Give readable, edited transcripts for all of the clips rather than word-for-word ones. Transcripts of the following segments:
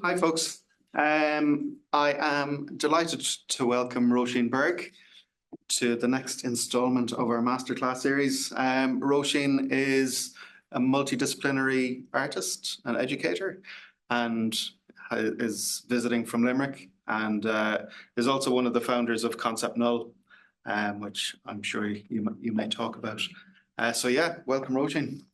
Hi, folks. I am delighted to welcome Róisín Berg to the next installment of our masterclass series. Róisín is a multidisciplinary artist and educator and is visiting from Limerick and is also one of the founders of Concept Null, which I'm sure you may talk about. So yeah, welcome, Róisín.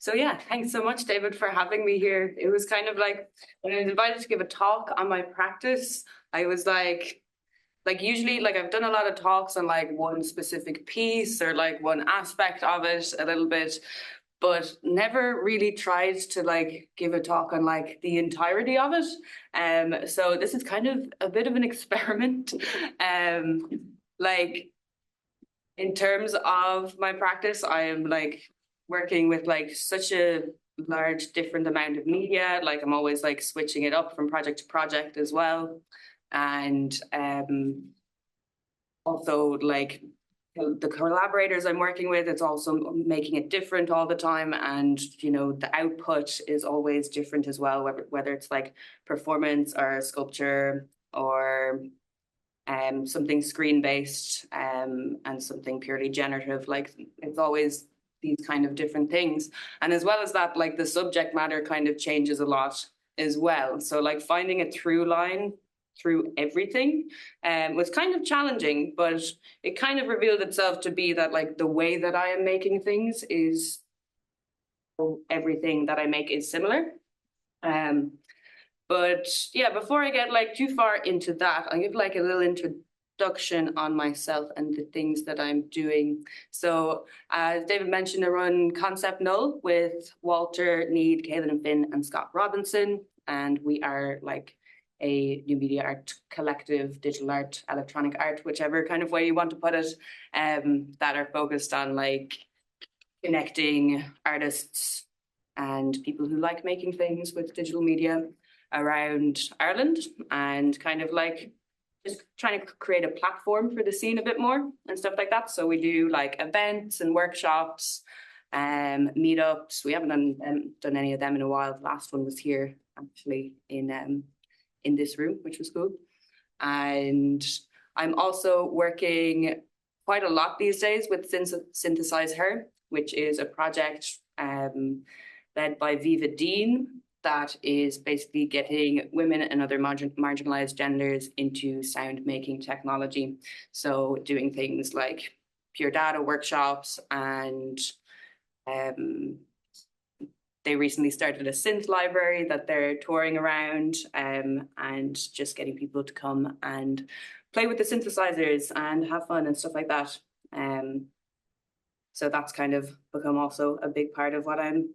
So yeah, thanks so much, David, for having me here. It was kind of like when I was invited to give a talk on my practice, I was like usually I've done a lot of talks on like one specific piece or like one aspect of it a little bit, but never really tried to like give a talk on like the entirety of it. So this is kind of a bit of an experiment. Like in terms of my practice, I am like working with like such a large different amount of media. Like I'm always like switching it up from project to project as well. And also like the collaborators I'm working with, it's also making it different all the time. And, you know, the output is always different as well, whether it's like performance or sculpture or something screen-based and something purely generative. Like it's always these kind of different things. And as well as that, like the subject matter kind of changes a lot as well. So like finding a through line through everything was kind of challenging, but it kind of revealed itself to be that like the way that I am making things is everything that I make is similar. But yeah, before I get like too far into that, I'll give like a little introduction on myself and the things that I'm doing. So as David mentioned, I run Concept Null with Walter, Need, Caelan and Finn and Scott Robinson. And we are like a new media art collective, digital art, electronic art, whichever kind of way you want to put it, that are focused on like connecting artists and people who like making things with digital media around Ireland and kind of like just trying to create a platform for the scene a bit more and stuff like that. So we do like events and workshops, meetups. We haven't done any of them in a while. The last one was here actually in this room, which was cool. And I'm also working quite a lot these days with Synthesize Her, which is a project led by Viva Dean that is basically getting women and other marginalized genders into sound making technology. So doing things like pure data workshops, and they recently started a synth library that they're touring around, and just getting people to come and play with the synthesizers and have fun and stuff like that. So that's kind of become also a big part of what I'm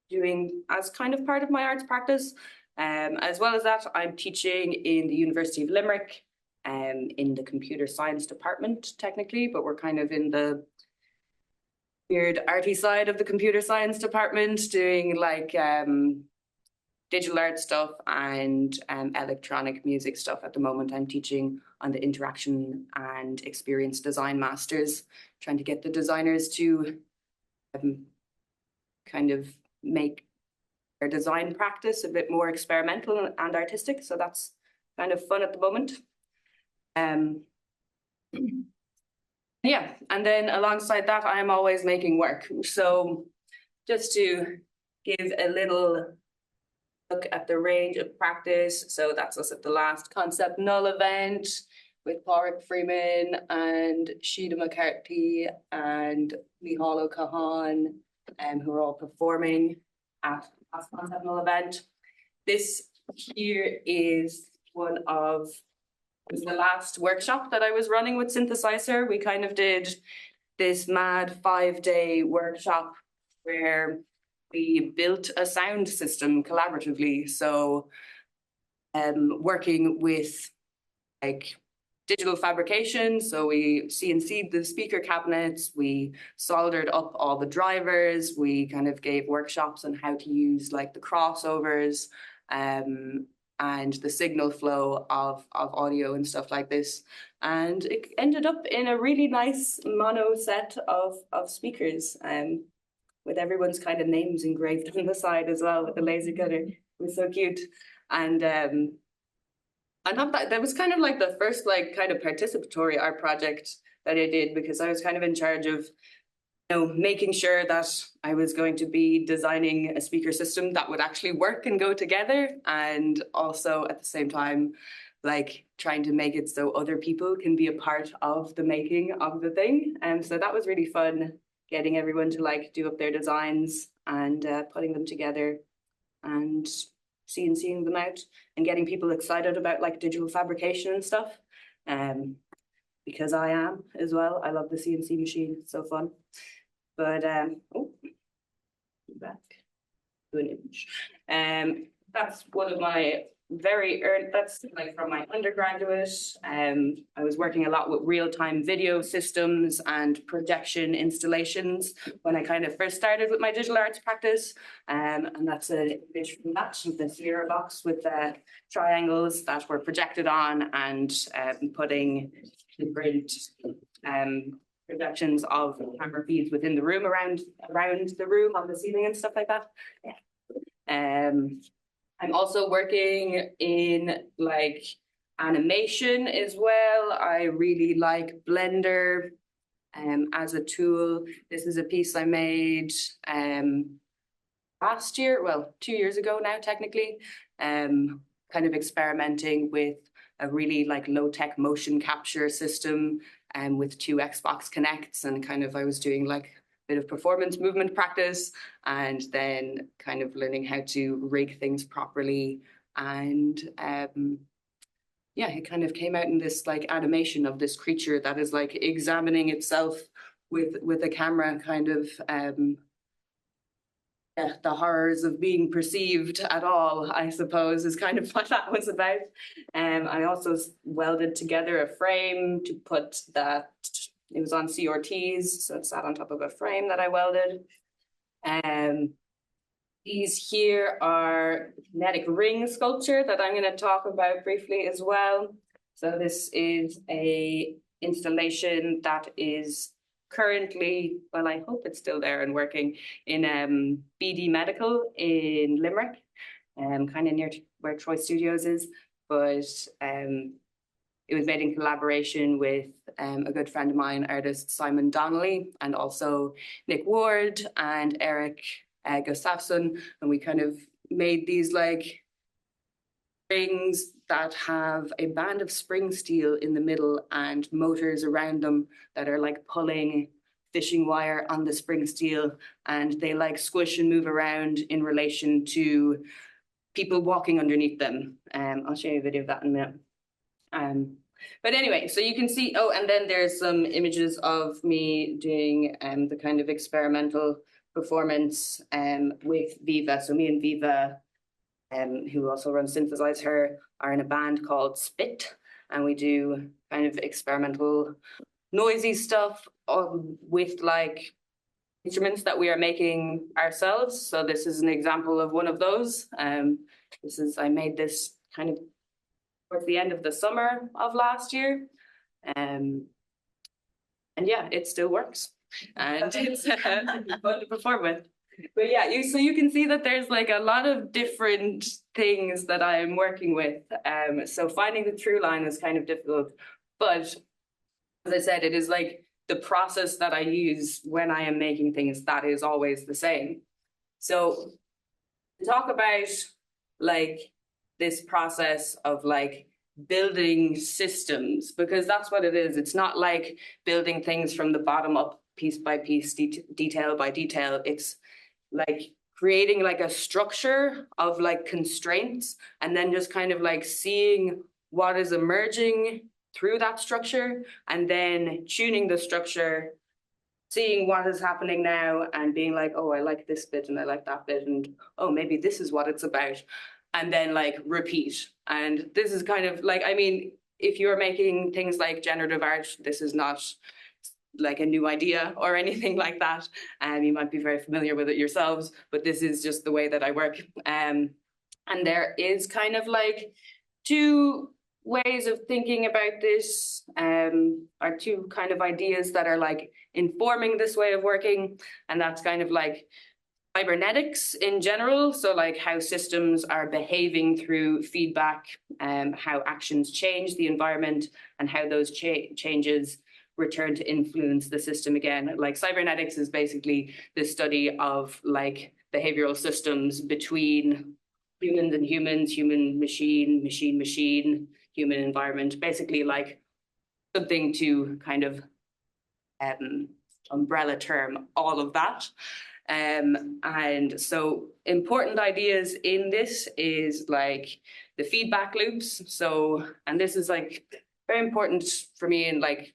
doing as kind of part of my arts practice. As well as that, I'm teaching in the University of Limerick in the computer science department technically, but we're kind of in the weird arty side of the computer science department doing like digital art stuff and electronic music stuff. At the moment, I'm teaching on the interaction and experience design masters, trying to get the designers to kind of make their design practice a bit more experimental and artistic. So that's kind of fun at the moment. Yeah, and then alongside that, I'm always making work. So just to give a little look at the range of practice. So that's us at the last Concept Null event with Pádraig Freeman and Sheila McCarthy and Micheál O'Cahan, who are all performing at the last Concept Null event. This here is it was the last workshop that I was running with Synthesizer. We kind of did this mad 5-day workshop where we built a sound system collaboratively. So working with like digital fabrication. So we CNC'd the speaker cabinets, we soldered up all the drivers, we kind of gave workshops on how to use like the crossovers and the signal flow of audio and stuff like this. And it ended up in a really nice mono set of speakers. with everyone's kind of names engraved on the side as well with the laser cutter. It was so cute. And I thought that was kind of like the first like kind of participatory art project that I did, because I was kind of in charge of making sure that I was going to be designing a speaker system that would actually work and go together, and also at the same time like trying to make it so other people can be a part of the making of the thing. And so that was really fun, getting everyone to like do up their designs and putting them together and seeing them out, and getting people excited about like digital fabrication and stuff. Because I am as well. I love the CNC machine. It's so fun. But back to an image. That's one of my very early, that's like from my undergraduate. I was working a lot with real-time video systems and projection installations when I kind of first started with my digital arts practice. And that's an image from that, the Sierra box with the triangles that were projected on, and putting different projections of camera feeds within the room, around the room, on the ceiling and stuff like that. Yeah. I'm also working in like animation as well. I really like Blender as a tool. This is a piece I made last year, well, 2 years ago now, technically, kind of experimenting with a really like low-tech motion capture system with 2 Xbox Connects, and kind of I was doing like a bit of performance movement practice, and then kind of learning how to rig things properly. And yeah, it kind of came out in this like animation of this creature that is like examining itself with a camera, kind of yeah, the horrors of being perceived at all, I suppose, is kind of what that was about. I also welded together a frame to put that, it was on CRTs, so it sat on top of a frame that I welded. These here are kinetic ring sculpture that I'm going to talk about briefly as well. So this is a installation that is currently, well, I hope it's still there and working, in BD Medical in Limerick, kind of near where Troy Studios is. But it was made in collaboration with a good friend of mine, artist Simon Donnelly, and also Nick Ward and Eric Gustafsson. And we kind of made these like rings that have a band of spring steel in the middle and motors around them that are like pulling fishing wire on the spring steel, and they like squish and move around in relation to people walking underneath them. I'll show you a video of that in a minute. But anyway, so you can see, oh, and then there's some images of me doing the kind of experimental performance with Viva. So me and Viva, who also runs Synthesize Her, are in a band called Spit, and we do kind of experimental noisy stuff with like instruments that we are making ourselves. So this is an example of one of those. I made this kind of towards the end of the summer of last year. And yeah, it still works. And it's fun to perform with. But yeah, so you can see that there's like a lot of different things that I'm working with. So finding the through line is kind of difficult. But as I said, it is like the process that I use when I am making things, that is always the same. So to talk about like this process of like building systems, because that's what it is. It's not like building things from the bottom up, piece by piece, detail by detail. It's like creating like a structure of like constraints, and then just kind of like seeing what is emerging through that structure, and then tuning the structure, seeing what is happening now, and being like, oh, I like this bit and I like that bit, and oh, maybe this is what it's about, and then like repeat. And this is kind of like, I mean, if you're making things like generative art, this is not like a new idea or anything like that, and you might be very familiar with it yourselves, but this is just the way that I work. And there is kind of like 2 ways of thinking about this, are 2 kind of ideas that are like informing this way of working. And that's kind of like cybernetics in general. So like how systems are behaving through feedback, how actions change the environment, and how those changes return to influence the system again. Like cybernetics is basically the study of like behavioral systems between humans and humans, human machine, machine machine, human environment, basically like something to kind of umbrella term all of that. And so important ideas in this is like the feedback loops. So, and this is like very important for me in like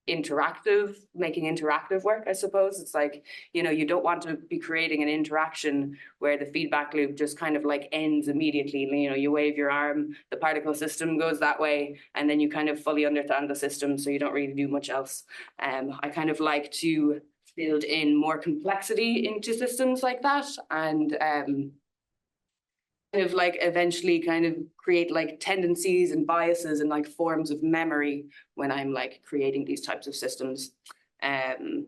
making interactive work, I suppose. It's like, you know, you don't want to be creating an interaction where the feedback loop just kind of like ends immediately. You know, you wave your arm, the particle system goes that way, and then you kind of fully understand the system, so you don't really do much else. I kind of like to build in more complexity into systems like that, and kind of like eventually kind of create like tendencies and biases and like forms of memory when I'm like creating these types of systems. Then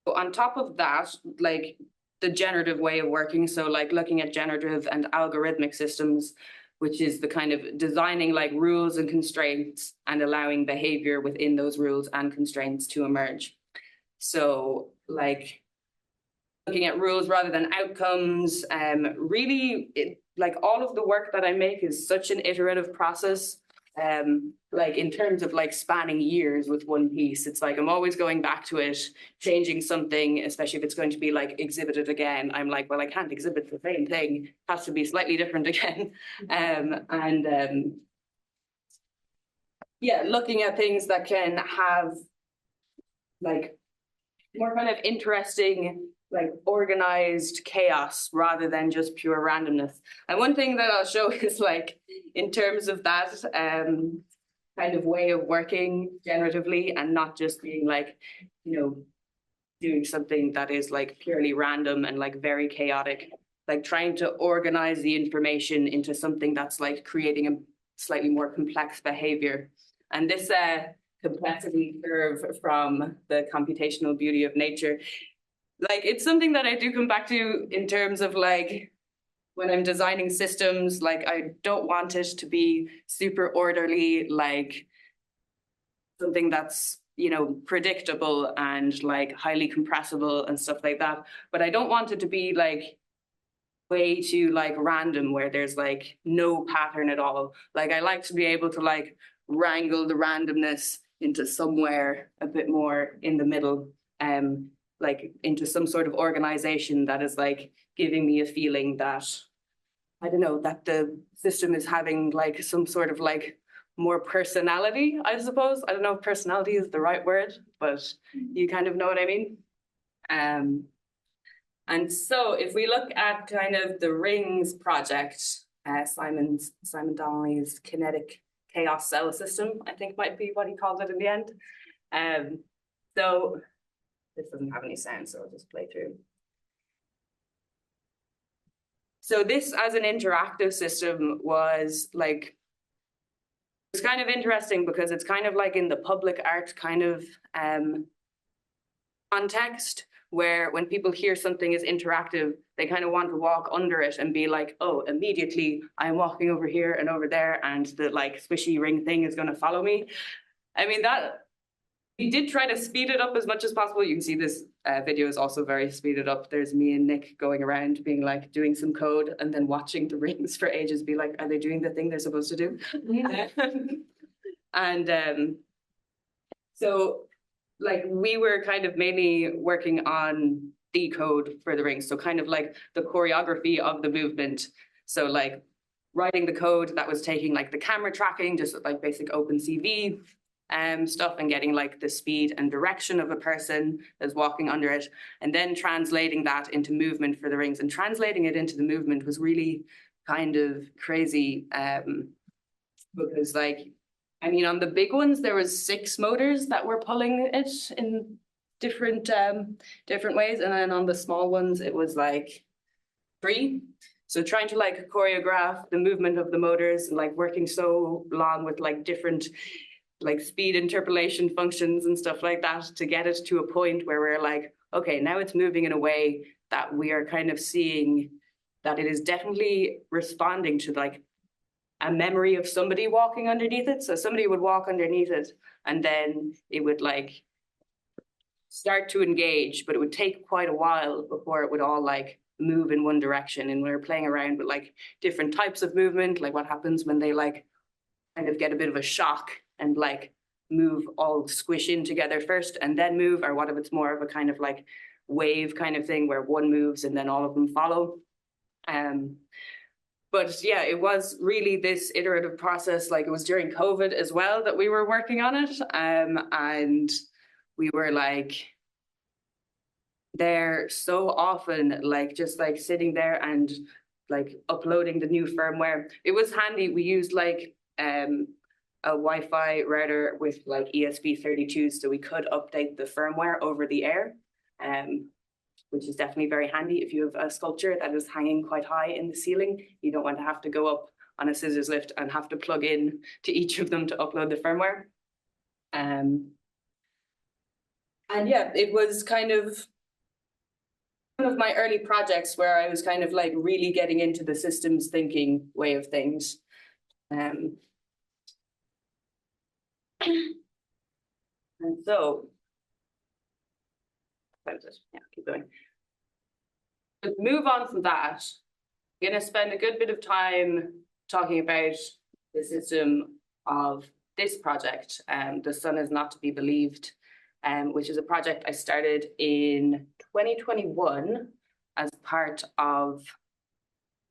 on top of that, like the generative way of working, so like looking at generative and algorithmic systems, which is the kind of designing like rules and constraints and allowing behavior within those rules and constraints to emerge. So like looking at rules rather than outcomes, really like all of the work that I make is such an iterative process. Like in terms of like spanning years with one piece, it's like I'm always going back to it, changing something, especially if it's going to be like exhibited again. I'm like, well, I can't exhibit the same thing, it has to be slightly different again. Yeah, looking at things that can have like more kind of interesting, like organized chaos rather than just pure randomness. And one thing that I'll show is like in terms of that kind of way of working generatively and not just being like, you know, doing something that is like purely random and like very chaotic, like trying to organize the information into something that's like creating a slightly more complex behavior. And this complexity curve from the computational beauty of nature, like it's something that I do come back to in terms of like when I'm designing systems, like I don't want it to be super orderly, like something that's, you know, predictable and like highly compressible and stuff like that. But I don't want it to be like way too like random where there's like no pattern at all. Like I like to be able to like wrangle the randomness into somewhere a bit more in the middle, like into some sort of organization that is like giving me a feeling that, I don't know, that the system is having like some sort of like more personality, I suppose. I don't know if personality is the right word, but you kind of know what I mean. And so if we look at kind of the RINGS project, Simon Donnelly's kinetic chaos cell system, I think might be what he called it in the end. So this doesn't have any sound, so I'll just play through. So this as an interactive system was like, it's kind of interesting because it's kind of like in the public art kind of context, where when people hear something is interactive, they kind of want to walk under it and be like, oh, immediately I'm walking over here and over there and the like squishy ring thing is going to follow me. I mean, that we did try to speed it up as much as possible. You can see this video is also very speeded up. There's me and Nick going around being like doing some code and then watching the rings for ages, be like, are they doing the thing they're supposed to do? And so like we were kind of mainly working on the code for the rings. So kind of like the choreography of the movement. So like writing the code that was taking like the camera tracking, just like basic OpenCV stuff, and getting like the speed and direction of a person that's walking under it, and then translating that into movement for the rings. And translating it into the movement was really kind of crazy, because like, I mean, on the big ones, there was 6 motors that were pulling it in different ways. And then on the small ones, it was like 3. So trying to like choreograph the movement of the motors and like working so long with like different like speed interpolation functions and stuff like that to get it to a point where we're like, okay, now it's moving in a way that we are kind of seeing that it is definitely responding to like a memory of somebody walking underneath it. So somebody would walk underneath it and then it would like start to engage, but it would take quite a while before it would all like move in one direction. And we were playing around with like different types of movement, like what happens when they like kind of get a bit of a shock and like move all squish in together first and then move, or what if it's more of a kind of like wave kind of thing where one moves and then all of them follow. But yeah, it was really this iterative process. Like it was during COVID as well that we were working on it. And we were like there so often, like just like sitting there and like uploading the new firmware. It was handy. We used like a Wi-Fi router with like ESP32, so we could update the firmware over the air. Which is definitely very handy if you have a sculpture that is hanging quite high in the ceiling. You don't want to have to go up on a scissors lift and have to plug in to each of them to upload the firmware. And yeah, it was kind of one of my early projects where I was kind of like really getting into the systems thinking way of things. And so, yeah, keep going. But move on from that, I'm going to spend a good bit of time talking about the system of this project, The Sun Is Not to Be Believed, which is a project I started in 2021 as part of,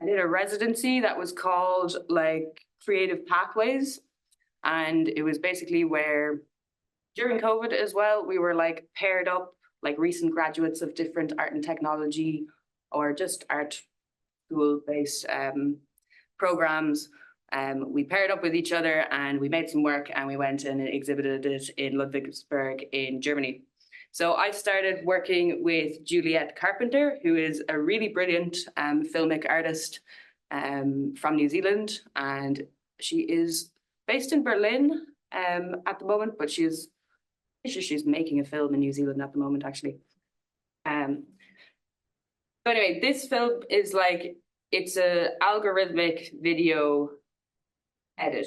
I did a residency that was called like Creative Pathways. And it was basically where during COVID as well, we were like paired up, like recent graduates of different art and technology or just art school-based programs. We paired up with each other and we made some work and we went and exhibited it in Ludwigsburg in Germany. So I started working with Juliette Carpenter, who is a really brilliant filmic artist from New Zealand. And she is based in Berlin at the moment, but she's making a film in New Zealand at the moment, actually. So anyway, this film is like, it's a algorithmic video edit,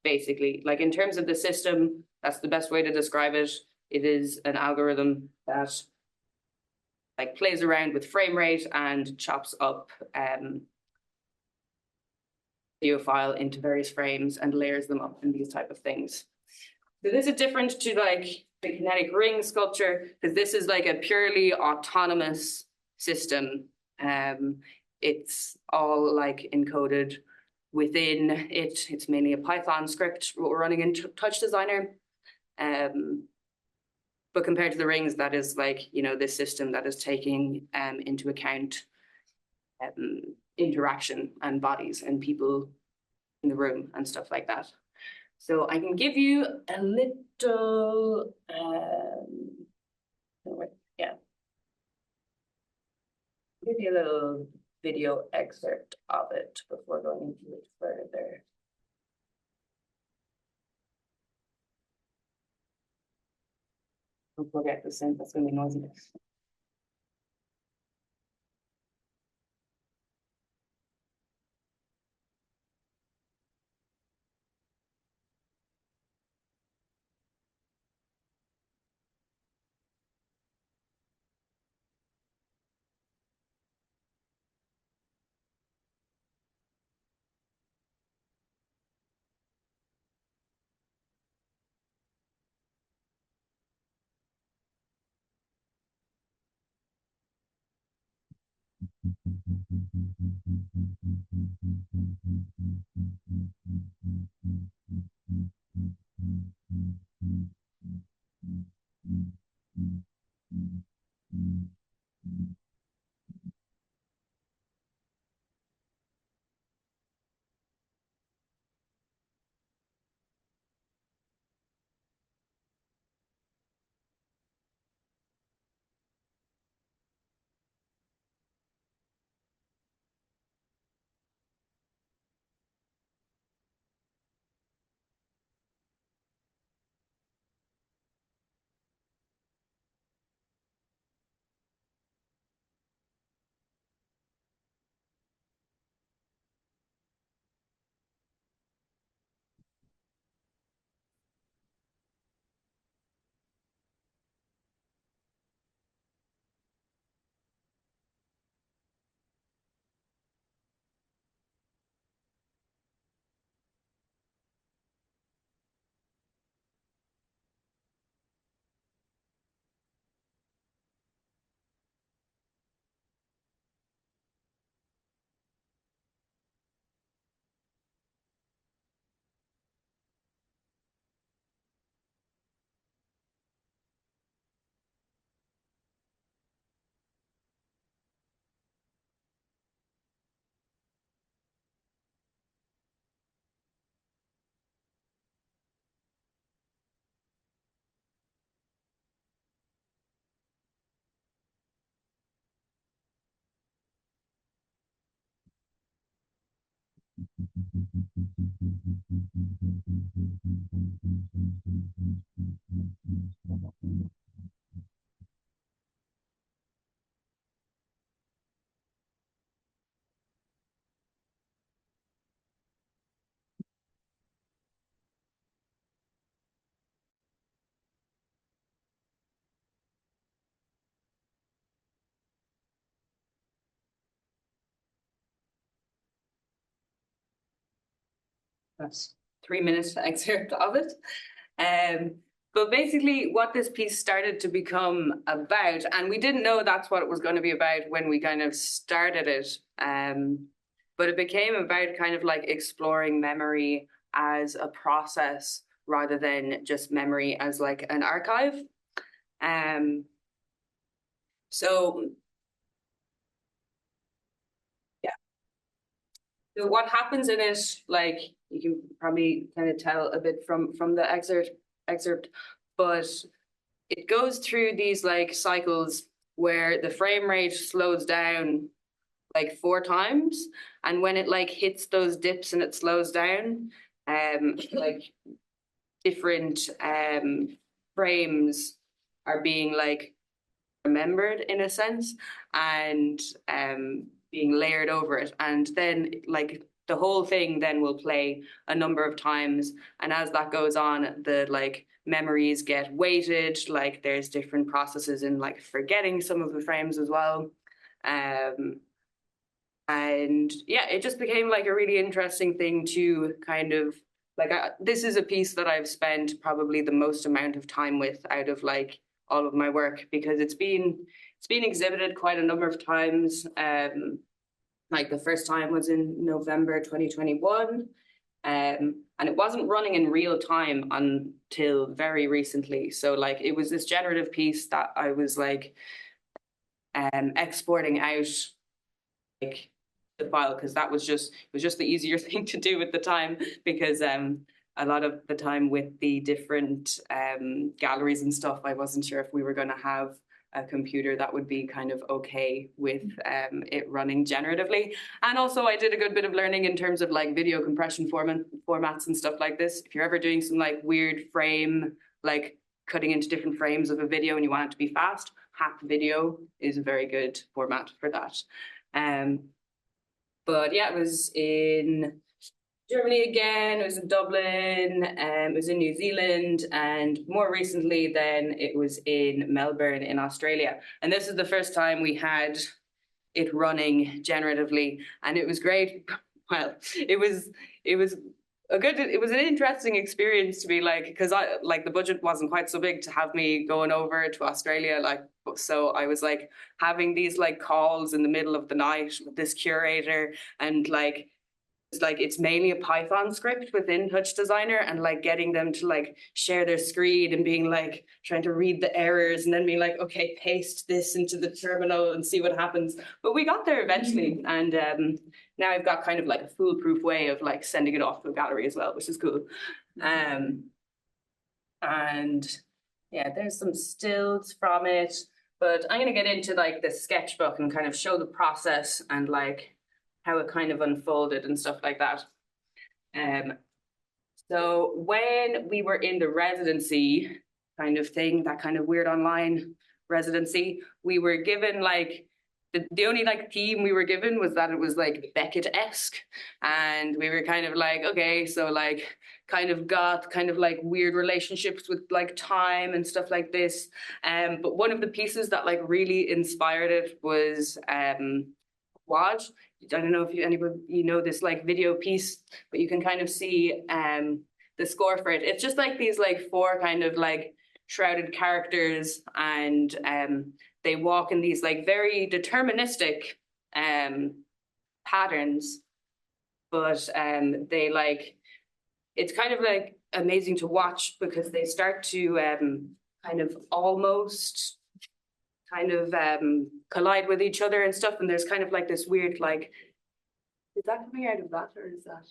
basically. Like in terms of the system, that's the best way to describe it. It is an algorithm that like plays around with frame rate and chops up video file into various frames and layers them up and these type of things. So this is different to like the kinetic ring sculpture because this is like a purely autonomous system. It's all like encoded within it. It's mainly a Python script running in Touch Designer. But compared to the rings, that is like, you know, this system that is taking into account interaction and bodies and people in the room and stuff like that. So I can give you a little, give you a little video excerpt of it before going into it further. Don't forget the synth, that's going to be noisy. That's 3 minutes excerpt of it. But basically what this piece started to become about, and we didn't know that's what it was going to be about when we kind of started it, but it became about kind of like exploring memory as a process rather than just memory as like an archive. Um, so yeah, so what happens in it, like you can probably kind of tell a bit from the excerpt, but it goes through these like cycles where the frame rate slows down like 4 times, and when it like hits those dips and it slows down, like different frames are being like remembered in a sense, and being layered over it, and then like the whole thing then will play a number of times, and as that goes on the like memories get weighted, like there's different processes in like forgetting some of the frames as well. And yeah, it just became like a really interesting thing to kind of like this is a piece that I've spent probably the most amount of time with out of like all of my work, because it's been exhibited quite a number of times. Like the first time was in November 2021. And it wasn't running in real time until very recently. So like it was this generative piece that I was like exporting out like the file, because that was just it was just the easier thing to do at the time, because a lot of the time with the different galleries and stuff, I wasn't sure if we were going to have a computer that would be kind of okay with it running generatively. And also I did a good bit of learning in terms of like video compression formats and stuff like this. If you're ever doing some like weird frame, like cutting into different frames of a video and you want it to be fast, hack video is a very good format for that. But yeah, it was in Germany again, it was in Dublin, it was in New Zealand, and more recently then it was in Melbourne in Australia. And this is the first time we had it running generatively, and it was great. Well, it was an interesting experience to be like, because I like the budget wasn't quite so big to have me going over to Australia, like, so I was like having these like calls in the middle of the night with this curator, and like it's mainly a Python script within Touch Designer, and like getting them to like share their screen and being like trying to read the errors and then being like, okay, paste this into the terminal and see what happens. But we got there eventually, and now I've got kind of like a foolproof way of like sending it off to a gallery as well, which is cool. And yeah, there's some stills from it, but I'm going to get into like the sketchbook and kind of show the process and like how it kind of unfolded and stuff like that. So when we were in the residency kind of thing, that kind of weird online residency, we were given like the only like theme we were given was that it was like Beckett-esque, and we were kind of like, okay, so like kind of got kind of like weird relationships with like time and stuff like this. But one of the pieces that like really inspired it was Wad. I don't know if anybody know this like video piece, but you can kind of see the score for it. It's just like these like 4 kind of like shrouded characters, and they walk in these like very deterministic patterns, but they like it's kind of like amazing to watch, because they start to kind of almost kind of collide with each other and stuff, and there's kind of like this weird like, is that coming out of that, or is that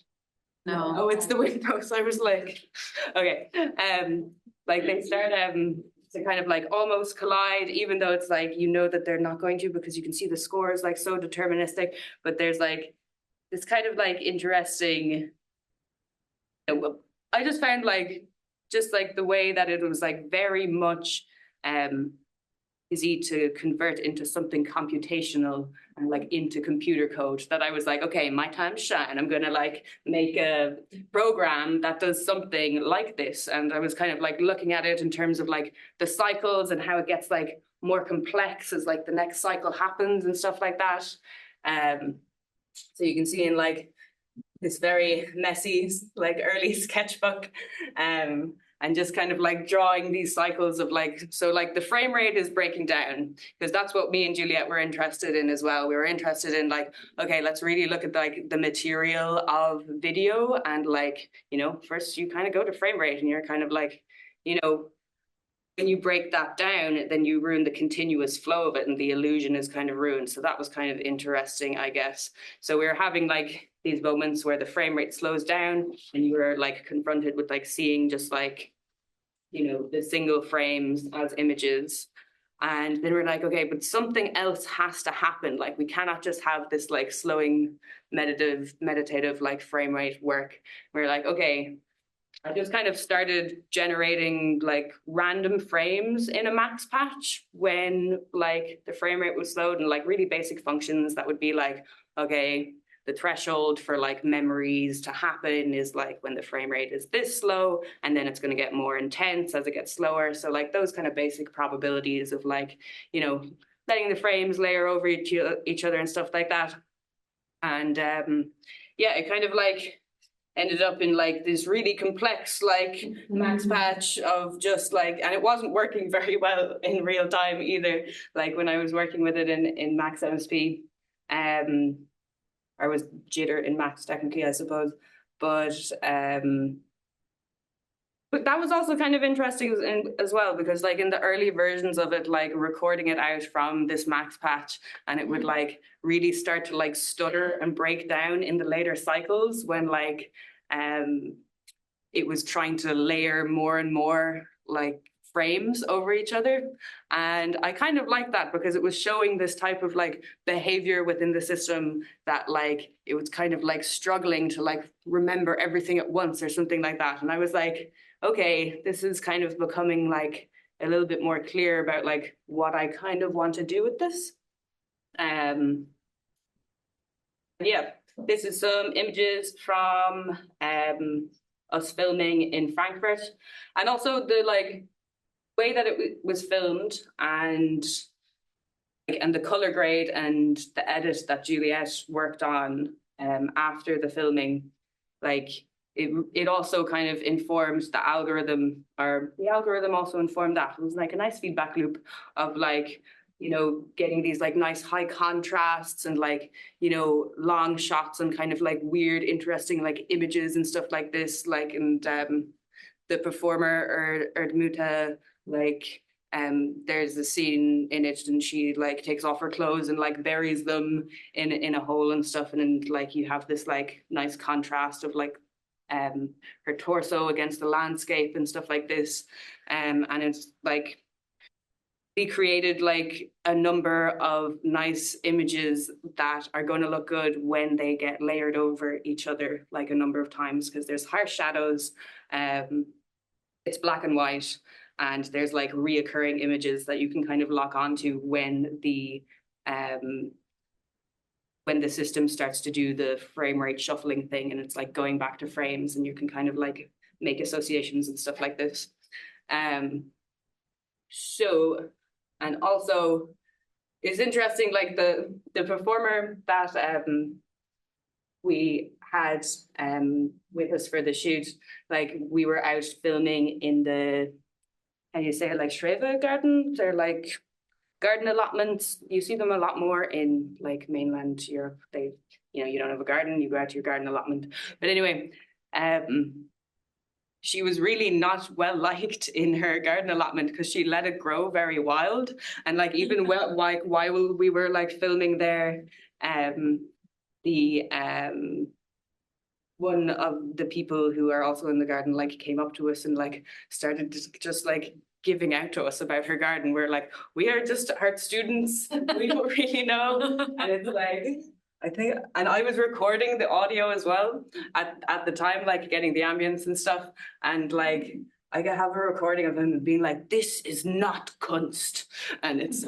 no? Oh, it's the window. So I was like, okay, like they start to kind of like almost collide, even though it's like you know that they're not going to, because you can see the score is like so deterministic, but there's like this kind of like interesting, I just found like, just like the way that it was like very much easy to convert into something computational and like into computer code, that I was like, okay, my time to shine. I'm gonna like make a program that does something like this. And I was kind of like looking at it in terms of like the cycles and how it gets like more complex as like the next cycle happens and stuff like that. So you can see in like this very messy, like early sketchbook, and just kind of like drawing these cycles of like, so like the frame rate is breaking down, because that's what me and Juliet were interested in as well. We were interested in like, okay, let's really look at like the material of video, and like, first you kind of go to frame rate and you're kind of like, when you break that down, then you ruin the continuous flow of it and the illusion is kind of ruined. So that was kind of interesting, I guess. So we were having like these moments where the frame rate slows down and you were like confronted with like seeing just like, the single frames as images. And then we're like, okay, but something else has to happen. Like we cannot just have this like slowing meditative like frame rate work. We're like, okay, I just kind of started generating like random frames in a max patch when like the frame rate was slowed, and like really basic functions that would be like, okay, the threshold for like memories to happen is like when the frame rate is this slow, and then it's going to get more intense as it gets slower. So like those kind of basic probabilities of like, letting the frames layer over each other and stuff like that. And it kind of like ended up in like this really complex like max patch of just like, and it wasn't working very well in real time either. Like when I was working with it in max MSP, or was jitter in max technically, I suppose. But that was also kind of interesting as well, because like in the early versions of it, like recording it out from this max patch, and it would like really start to like stutter and break down in the later cycles when like it was trying to layer more and more like frames over each other. And I kind of like that, because it was showing this type of like behavior within the system that like it was kind of like struggling to like remember everything at once or something like that. And I was like, okay, this is kind of becoming like a little bit more clear about like what I kind of want to do with this. This is some images from us filming in Frankfurt, and also the like way that it was filmed, and the color grade and the edit that Juliet worked on after the filming, like it also kind of informed the algorithm, or the algorithm also informed that. It was like a nice feedback loop of like, getting these like nice high contrasts and like, long shots and kind of like weird, interesting like images and stuff like this. Like, and the performer or Muta, like, there's a scene in it and she like takes off her clothes and like buries them in a hole and stuff. And then like you have this like nice contrast of like her torso against the landscape and stuff like this. And it's like, we created like a number of nice images that are going to look good when they get layered over each other like a number of times, because there's harsh shadows, it's black and white, and there's like reoccurring images that you can kind of lock onto when the system starts to do the frame rate shuffling thing, and it's like going back to frames, and you can kind of like make associations and stuff like this. And also it's interesting, like the performer that we had with us for the shoot, like we were out filming in the, how do you say it, like Shreva garden? They're like garden allotments. You see them a lot more in like mainland Europe. They, you don't have a garden, you go out to your garden allotment. But anyway, she was really not well liked in her garden allotment because she let it grow very wild. And like even while we were like filming there, the one of the people who are also in the garden like came up to us and like started just like giving out to us about her garden. We're like, we are just art students. We don't really know. And it's like, I think, and I was recording the audio as well at the time, like getting the ambience and stuff. And like, I have a recording of him being like, "This is not kunst." And it's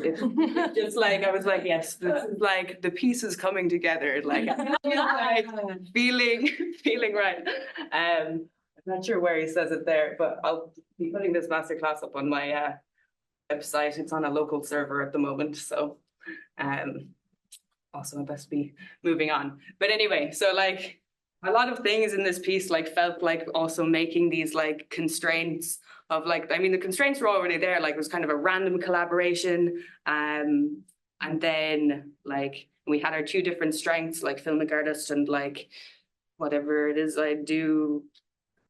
just like, I was like, yes, this is like the pieces coming together. Like, feeling right. I'm not sure where he says it there, but I'll be putting this masterclass up on my website. It's on a local server at the moment. So, also I best be moving on. But anyway, so like a lot of things in this piece like felt like also making these like constraints of like, I mean, the constraints were already there, like it was kind of a random collaboration. And then like we had our two different strengths, like filmic artist and like whatever it is I do,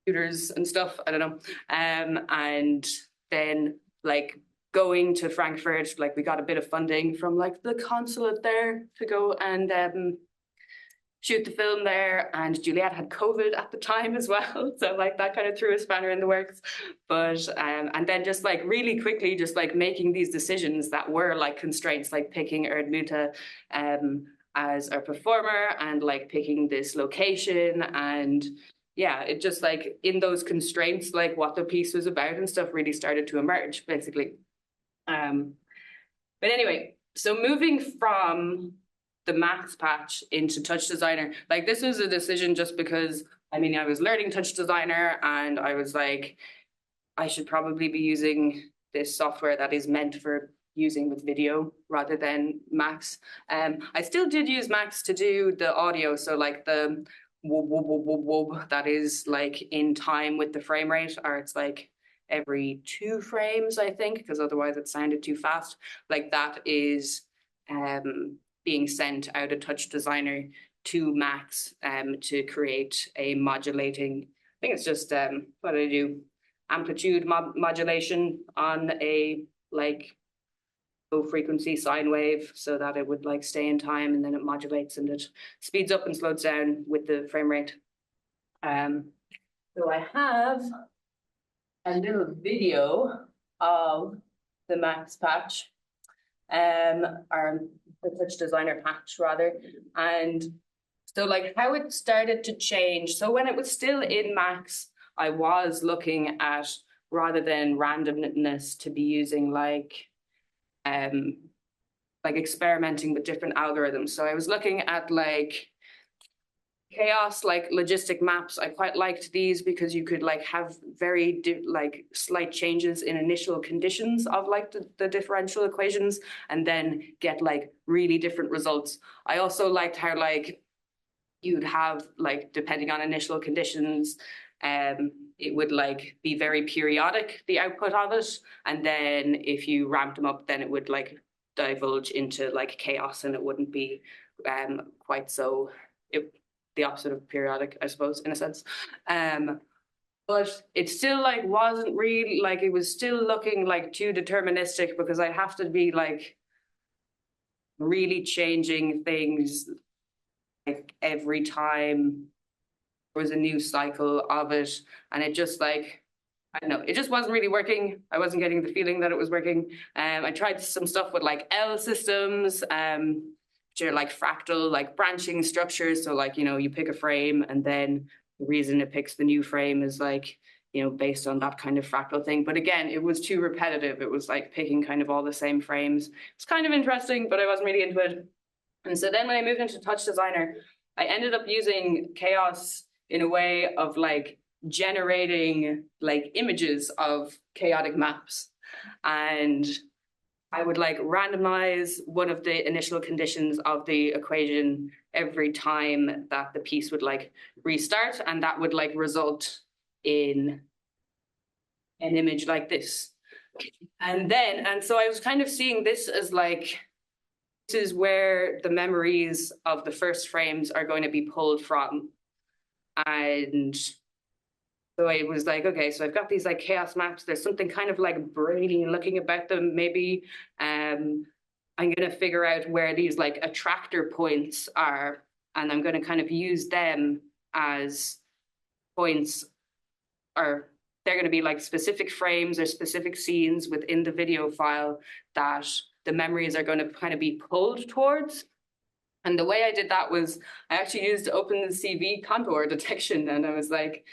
computers and stuff, I don't know. And then like going to Frankfurt, like we got a bit of funding from like the consulate there to go and shoot the film there. And Juliet had COVID at the time as well. So like that kind of threw a spanner in the works. But and then just like really quickly, just like making these decisions that were like constraints, like picking Erdmuta as a performer and like picking this location. And yeah, it just like in those constraints, like what the piece was about and stuff really started to emerge, basically. But anyway, so moving from the Max patch into Touch Designer, like this was a decision just because, I mean, I was learning Touch Designer and I was like, I should probably be using this software that is meant for using with video rather than Max. I still did use Max to do the audio, so like the whoop, whoop, whoop, whoop, whoop, that is like in time with the frame rate, or it's like every 2 frames, I think, because otherwise it sounded too fast. Like that is being sent out of Touch Designer to Max to create a modulating, I think it's just, what do I do? Amplitude modulation on a like low frequency sine wave so that it would like stay in time, and then it modulates and it speeds up and slows down with the frame rate. So I have a little video of the Max patch, or the Touch Designer patch rather. And so like how it started to change. So when it was still in Max, I was looking at, rather than randomness, to be using like experimenting with different algorithms. So I was looking at like chaos, like logistic maps. I quite liked these because you could like have very like slight changes in initial conditions of like the differential equations and then get like really different results. I also liked how like you'd have like, depending on initial conditions, it would like be very periodic, the output of it. And then if you ramped them up, then it would like divulge into like chaos and it wouldn't be quite so, the opposite of periodic, I suppose, in a sense. But it still like wasn't really like, it was still looking like too deterministic because I'd have to be like really changing things like every time there was a new cycle of it. And it just like, I don't know, it just wasn't really working. I wasn't getting the feeling that it was working. I tried some stuff with like L systems, which are like fractal, like branching structures. So like, you know, you pick a frame and then the reason it picks the new frame is like, you know, based on that kind of fractal thing. But again, it was too repetitive. It was like picking kind of all the same frames. It's kind of interesting, but I wasn't really into it. And so then when I moved into Touch Designer, I ended up using Chaos in a way of like generating like images of chaotic maps. And I would like randomize one of the initial conditions of the equation every time that the piece would like restart, and that would like result in an image like this. And so I was kind of seeing this as like, this is where the memories of the first frames are going to be pulled from. And so I was like, okay, so I've got these like chaos maps. There's something kind of like brainy looking about them. Maybe I'm going to figure out where these like attractor points are, and I'm going to kind of use them as points, or they're going to be like specific frames or specific scenes within the video file that the memories are going to kind of be pulled towards. And the way I did that was I actually used OpenCV contour detection. And I was like,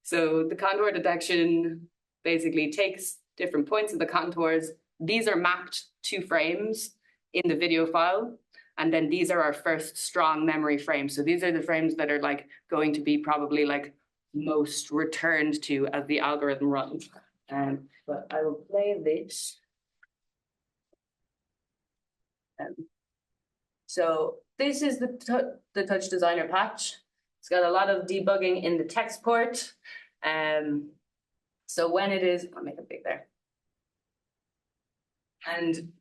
so the contour detection basically takes different points of the contours. These are mapped to frames in the video file. And then these are our first strong memory frames. So these are the frames that are like going to be probably like most returned to as the algorithm runs. But I will play this. So this is the Touch Designer patch. It's got a lot of debugging in the text port. So when it is, I'll make it big there. And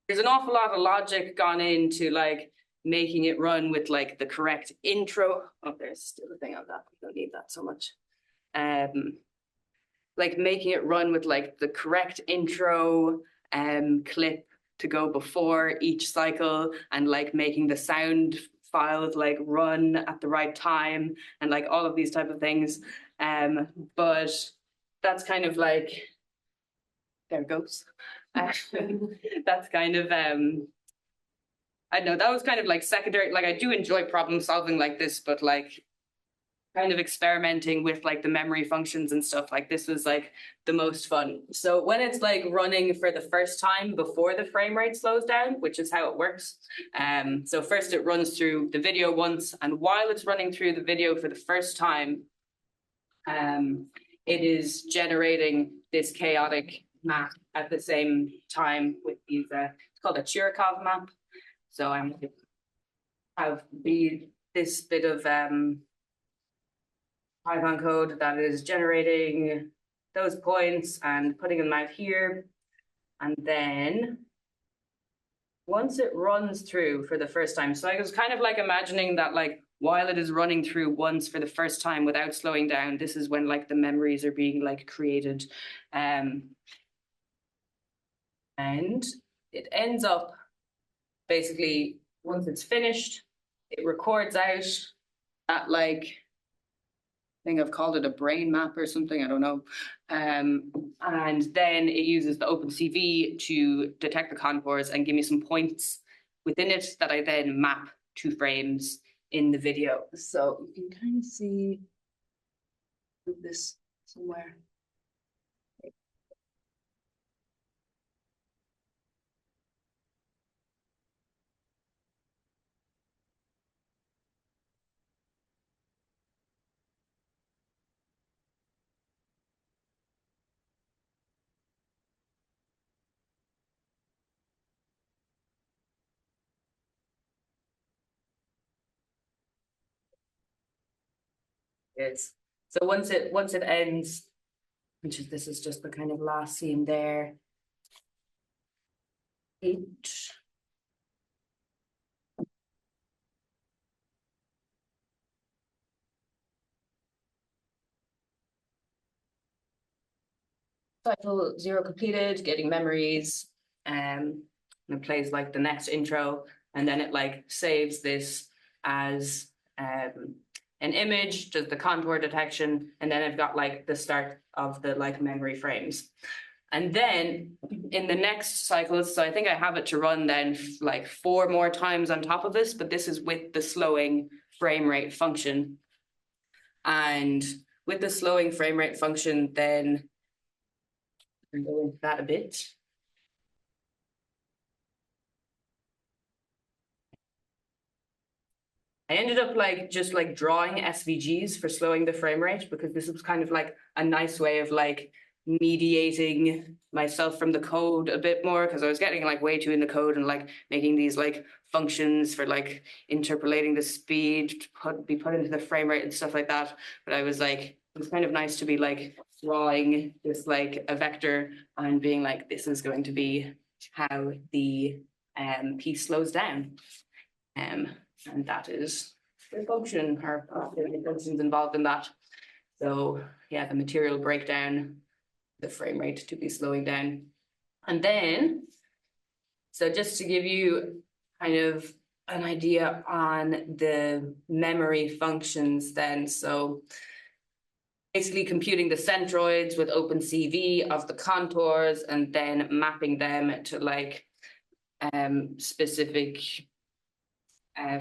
there's an awful lot of logic gone into like making it run with like the correct intro. Oh, there's still a thing on that. We don't need that so much. Like making it run with like the correct intro clip to go before each cycle, and like making the sound files like run at the right time, and like all of these type of things. But that's kind of like, there it goes. That's kind of I don't know, that was kind of like secondary. Like I do enjoy problem solving like this, but like kind of experimenting with like the memory functions and stuff like this was like the most fun. So when it's like running for the first time before the frame rate slows down, which is how it works. So first it runs through the video once, and while it's running through the video for the first time, it is generating this chaotic map at the same time with these, it's called a Chirikov map. So I'm have this bit of Python code that is generating those points and putting them out here. And then once it runs through for the first time, so I was kind of like imagining that like while it is running through once for the first time without slowing down, this is when like the memories are being like created. And it ends up basically, once it's finished, it records out that like, I think I've called it a brain map or something, I don't know. And then it uses the OpenCV to detect the contours and give me some points within it that I then map to frames in the video. So you can kind of see this somewhere. Is. So once it ends, this is just the kind of last scene there. Cycle 0 completed, getting memories, and it plays like the next intro, and then it like saves this as an image, does the contour detection, and then I've got like the start of the like memory frames. And then in the next cycle, so I think I have it to run then like 4 more times on top of this, but this is with the slowing frame rate function. And with the slowing frame rate function, then I'll go into that a bit. I ended up like just like drawing SVGs for slowing the frame rate, because this was kind of like a nice way of like mediating myself from the code a bit more, because I was getting like way too in the code and like making these like functions for like interpolating the speed to be put into the frame rate and stuff like that. But I was like, it was kind of nice to be like drawing this like a vector and being like, this is going to be how the piece slows down. And that is the function, or the functions involved in that. So yeah, the material breakdown, the frame rate to be slowing down. And then, so just to give you kind of an idea on the memory functions then, so basically computing the centroids with OpenCV of the contours and then mapping them to like specific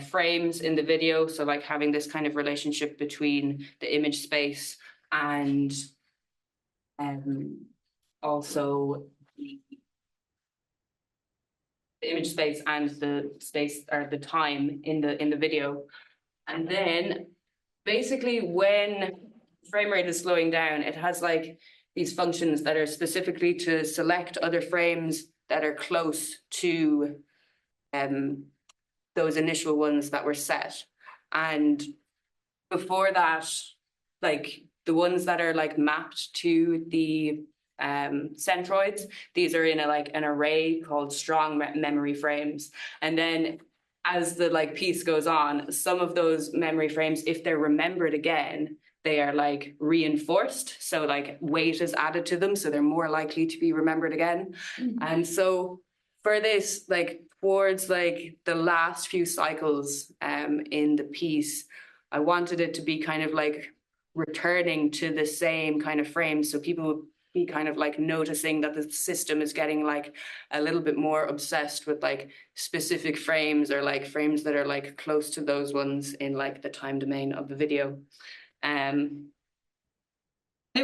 frames in the video. So like having this kind of relationship between the image space and also the image space and the space or the time in the video. And then basically when frame rate is slowing down, it has like these functions that are specifically to select other frames that are close to those initial ones that were set. And before that, like the ones that are like mapped to the centroids, these are in an array called strong memory frames. And then as the like piece goes on, some of those memory frames, if they're remembered again, they are like reinforced. So like weight is added to them, so they're more likely to be remembered again. And so for this, like towards like the last few cycles in the piece, I wanted it to be kind of like returning to the same kind of frame. So people would be kind of like noticing that the system is getting like a little bit more obsessed with like specific frames or like frames that are like close to those ones in like the time domain of the video. It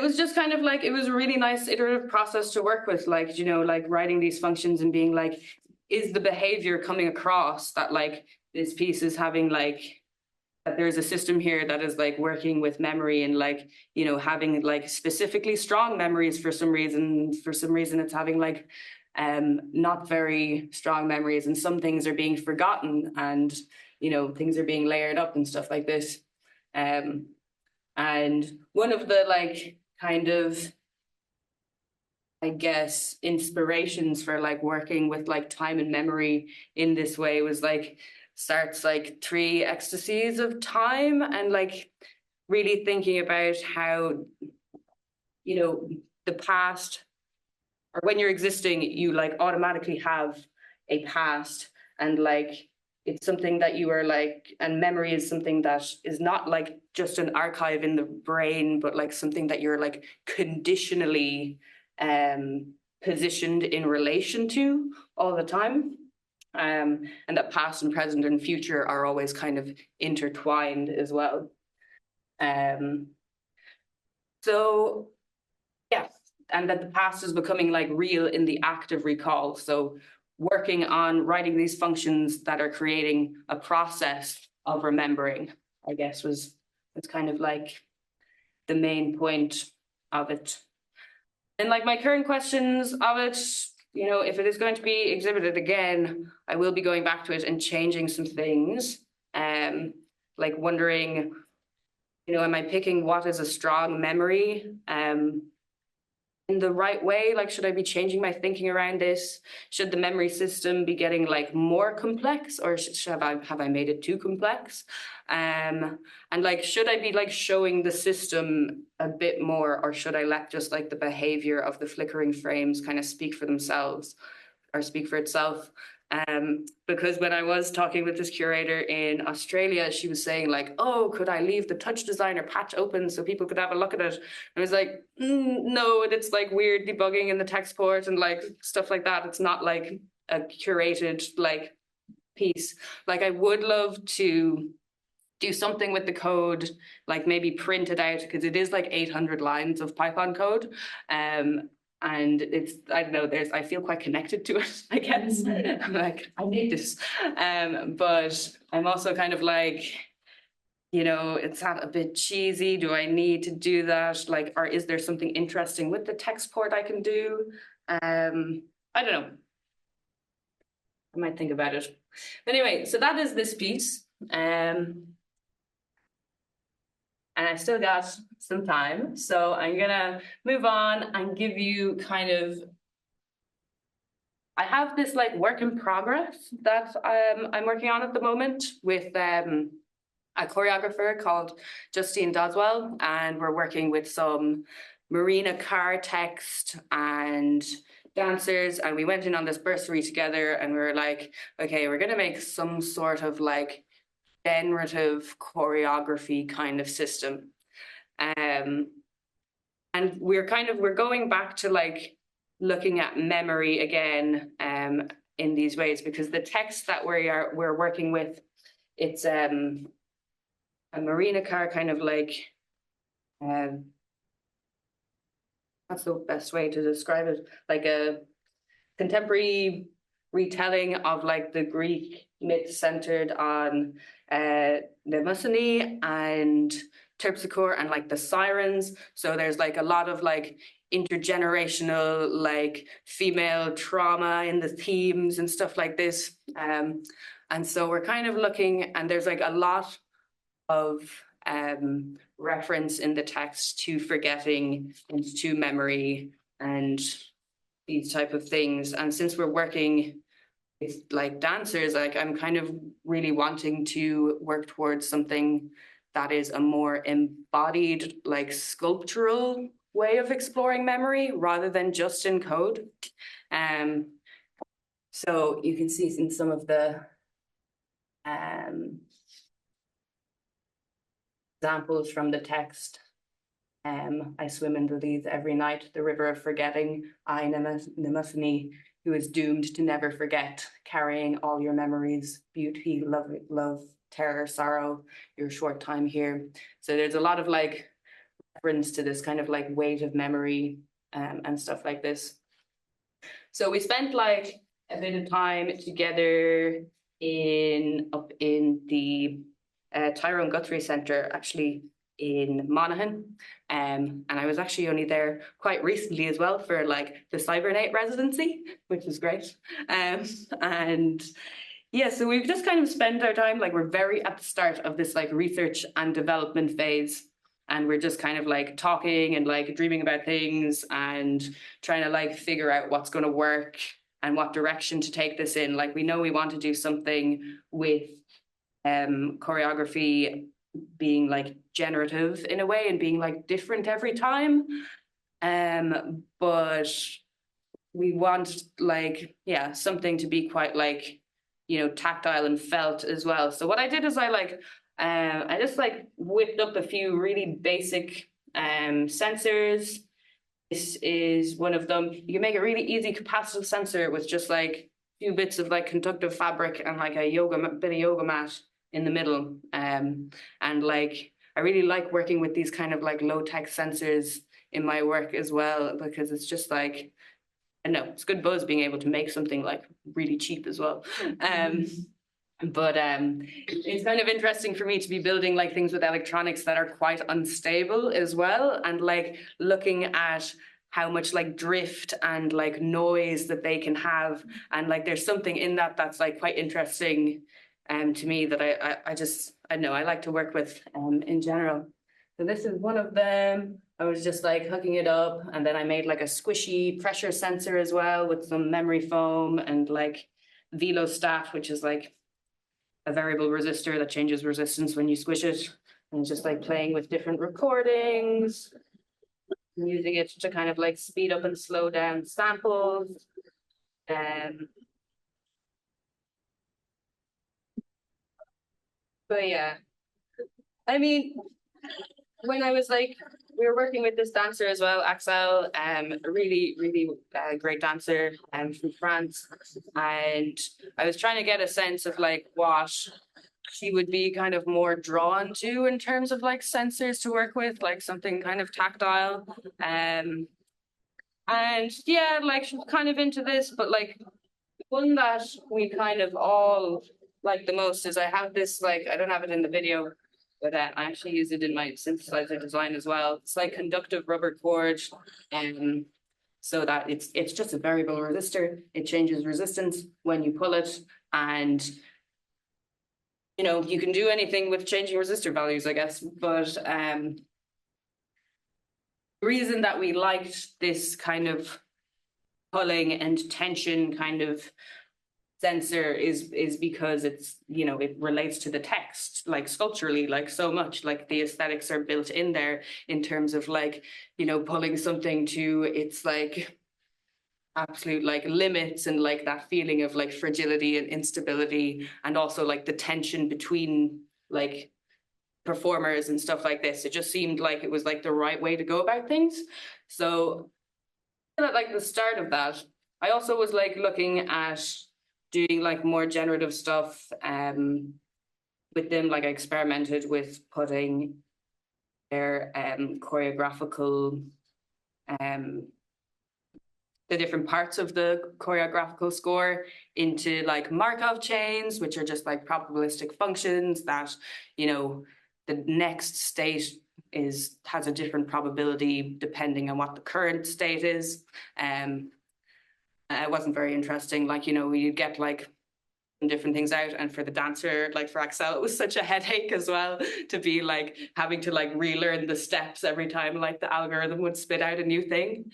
was just kind of like, it was a really nice iterative process to work with, like, you know, like writing these functions and being like, is the behavior coming across that like this piece is having like, that there's a system here that is like working with memory and like, you know, having like specifically strong memories for some reason it's having like not very strong memories, and some things are being forgotten, and you know, things are being layered up and stuff like this. And one of the like kind of, I guess, inspirations for like working with like time and memory in this way was like starts like 3 ecstasies of time, and like really thinking about how, you know, the past, or when you're existing, you like automatically have a past, and like it's something that you are like, and memory is something that is not like just an archive in the brain, but like something that you're like conditionally positioned in relation to all the time. And that past and present and future are always kind of intertwined as well. So yeah, and that the past is becoming like real in the act of recall. So working on writing these functions that are creating a process of remembering, I guess, was kind of like the main point of it. And like my current questions of it, you know, if it is going to be exhibited again, I will be going back to it and changing some things. Like wondering, you know, am I picking what is a strong memory in the right way? Like, should I be changing my thinking around this? Should the memory system be getting like more complex, or have I made it too complex? And like, should I be like showing the system a bit more, or should I let just like the behavior of the flickering frames kind of speak for themselves or speak for itself? Because when I was talking with this curator in Australia, she was saying like, oh, could I leave the touch designer patch open so people could have a look at it? And I was like, no, it's like weird debugging in the text port and like stuff like that. It's not like a curated like piece. Like I would love to do something with the code, like maybe print it out, because it is like 800 lines of Python code. And it's, I don't know, I feel quite connected to it, I guess. I'm like, I need this. But I'm also kind of like, you know, it's a bit cheesy. Do I need to do that? Like, or is there something interesting with the text port I can do? I don't know. I might think about it. But anyway, so that is this piece. And I still got some time, so I'm gonna move on and give you kind of, I have this like work in progress that I'm working on at the moment with a choreographer called Justine Doswell, and we're working with some Marina car text and dancers, and we went in on this bursary together, and we were like, okay, we're gonna make some sort of like generative choreography kind of system. And we're going back to like looking at memory again in these ways, because the text that we're working with it's a marina car, kind of like what's the best way to describe it? Like a contemporary retelling of like the Greek myth centered on Mnemosyne and Terpsichore and like the sirens. So there's like a lot of like intergenerational like female trauma in the themes and stuff like this. And so we're kind of looking, and there's like a lot of reference in the text to forgetting and to memory and these type of things. And since we're working with like dancers, like I'm kind of really wanting to work towards something that is a more embodied, like sculptural way of exploring memory rather than just in code. So you can see in some of the examples from the text. I swim in the Leith every night, the river of forgetting. I, Mnemosyne, who is doomed to never forget, carrying all your memories, beauty, love, terror, sorrow, your short time here. So there's a lot of like reference to this kind of like weight of memory and stuff like this. So we spent like a bit of time together up in the Tyrone Guthrie Centre, actually in Monaghan. And I was actually only there quite recently as well for like the Cybernate residency, which was great. And yeah, so we've just kind of spent our time, like we're very at the start of this like research and development phase. And we're just kind of like talking and like dreaming about things and trying to like figure out what's going to work and what direction to take this in. Like we know we want to do something with choreography being like generative in a way and being like different every time. But we want like, yeah, something to be quite like, you know, tactile and felt as well. So what I did is I just like whipped up a few really basic sensors. This is one of them. You can make a really easy capacitive sensor with just like a few bits of like conductive fabric and like a bit of yoga mat in the middle. And like I really like working with these kind of like low-tech sensors in my work as well, because it's just like, I know it's good buzz being able to make something like really cheap as well. But it's kind of interesting for me to be building like things with electronics that are quite unstable as well, and like looking at how much like drift and like noise that they can have, and like there's something in that that's like quite interesting to me that I know I like to work with in general. So this is one of them. I was just like hooking it up, and then I made like a squishy pressure sensor as well with some memory foam and like velostat, which is like a variable resistor that changes resistance when you squish it, and just like playing with different recordings, using it to kind of like speed up and slow down samples. But yeah, I mean, when I was like, we were working with this dancer as well, Axel, a really, really great dancer from France. And I was trying to get a sense of like what she would be kind of more drawn to in terms of like sensors to work with, like something kind of tactile. And yeah, like she's kind of into this, but like one that we kind of all like the most is I have this, like, I don't have it in the video, but I actually use it in my synthesizer design as well. It's like conductive rubber cord, so that it's just a variable resistor. It changes resistance when you pull it, and you know you can do anything with changing resistor values, I guess. But the reason that we liked this kind of pulling and tension kind of sensor is because it's, you know, it relates to the text like sculpturally, like so much, like the aesthetics are built in there in terms of like, you know, pulling something to its like absolute like limits, and like that feeling of like fragility and instability, and also like the tension between like performers and stuff like this. It just seemed like it was like the right way to go about things. So at like the start of that, I also was like looking at doing like more generative stuff, with them, like I experimented with putting their choreographical the different parts of the choreographical score into like Markov chains, which are just like probabilistic functions that, you know, the next state has a different probability depending on what the current state is. It wasn't very interesting. Like, you know, you get like different things out, and for the dancer, like for Axel, it was such a headache as well to be like having to like relearn the steps every time like the algorithm would spit out a new thing.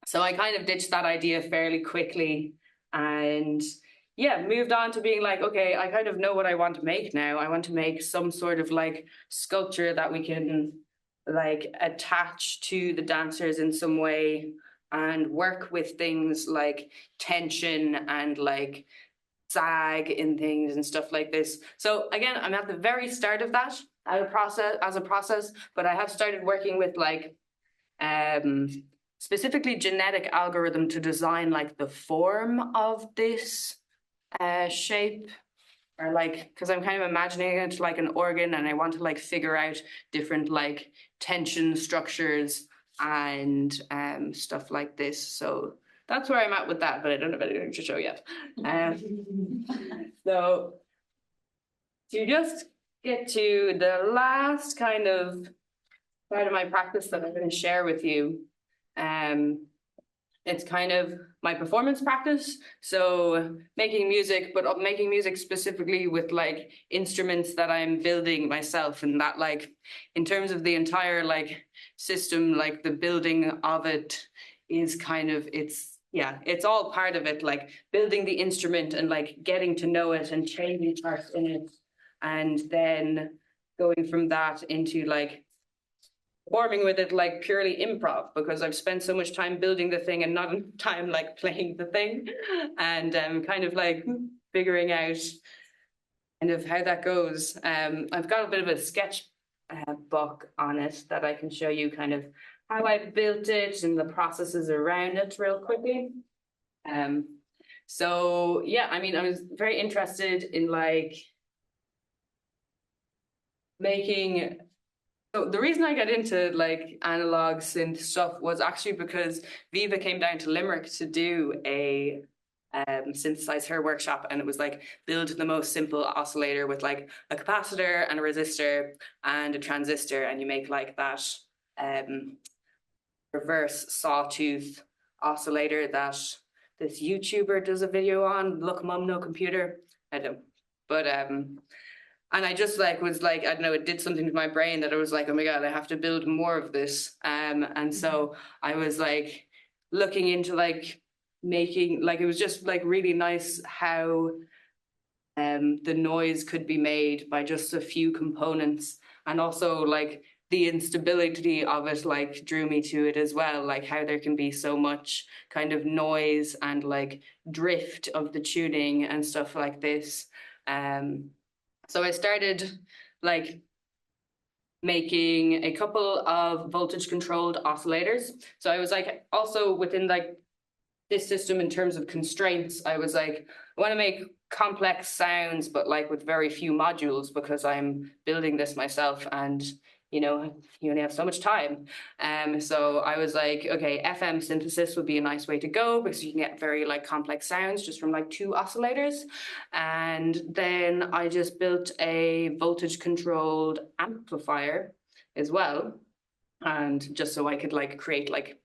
So I kind of ditched that idea fairly quickly, and yeah, moved on to being like, okay, I kind of know what I want to make now. I want to make some sort of like sculpture that we can like attach to the dancers in some way and work with things like tension and like sag in things and stuff like this. So again, I'm at the very start of that as a process, but I have started working with like specifically genetic algorithm to design like the form of this shape, or like, because I'm kind of imagining it like an organ, and I want to like figure out different like tension structures and stuff like this. So that's where I'm at with that, but I don't have anything to show yet. So to just get to the last kind of part of my practice that I'm going to share with you, it's kind of my performance practice. So making music, but making music specifically with like instruments that I'm building myself, and that like in terms of the entire like system, like the building of it is kind of, it's all part of it, like building the instrument and like getting to know it and changing parts in it, and then going from that into like performing with it like purely improv, because I've spent so much time building the thing and not enough time like playing the thing, and kind of like figuring out kind of how that goes. I've got a bit of a sketch book on it that I can show you kind of how I built it and the processes around it real quickly. So yeah, I mean, I was very interested in like making. So the reason I got into like analog synth stuff was actually because Viva came down to Limerick to do a synthesize her workshop, and it was like build the most simple oscillator with like a capacitor and a resistor and a transistor, and you make like that reverse sawtooth oscillator that this YouTuber does a video on. Look, Mum, no computer. I don't, but and I just like was like, I don't know, it did something to my brain that I was like, oh my God, I have to build more of this. And so I was like looking into like making, like, it was just like really nice how the noise could be made by just a few components. And also like the instability of it like drew me to it as well, like how there can be so much kind of noise and like drift of the tuning and stuff like this. So I started like making a couple of voltage controlled oscillators. So I was like also within like this system in terms of constraints, I was like, I want to make complex sounds, but like with very few modules, because I'm building this myself and you know, you only have so much time. So I was like, okay, FM synthesis would be a nice way to go, because you can get very like complex sounds just from like two oscillators. And then I just built a voltage controlled amplifier as well. And just so I could like create like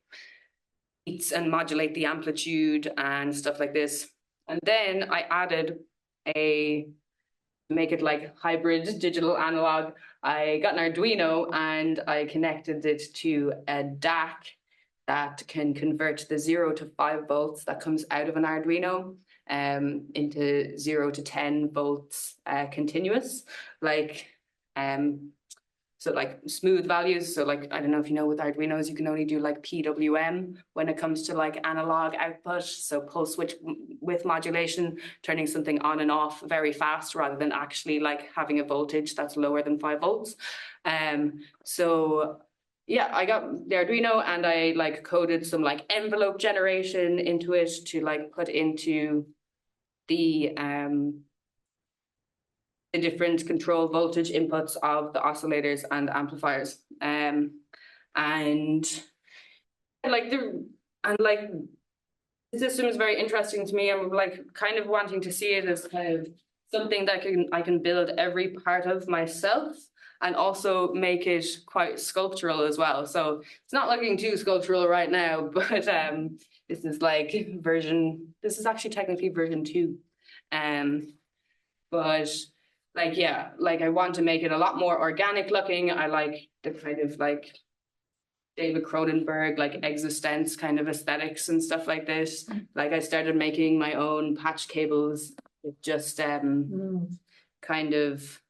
beats and modulate the amplitude and stuff like this. And then I added make it like hybrid digital analog. I got an Arduino and I connected it to a DAC that can convert the 0 to 5 volts that comes out of an Arduino into 0 to 10 volts continuous, like so like smooth values. So like, I don't know if you know, with Arduinos, you can only do like PWM when it comes to like analog output. So pulse width modulation, turning something on and off very fast rather than actually like having a voltage that's lower than 5 volts. So yeah, I got the Arduino and I like coded some like envelope generation into it to like put into the the different control voltage inputs of the oscillators and amplifiers. And like the system is very interesting to me. I'm like kind of wanting to see it as kind of something that I can build every part of myself, and also make it quite sculptural as well. So it's not looking too sculptural right now, but this is actually technically version 2. But like, yeah, like I want to make it a lot more organic looking. I like the kind of like David Cronenberg, like existence kind of aesthetics and stuff like this. Like I started making my own patch cables with just kind of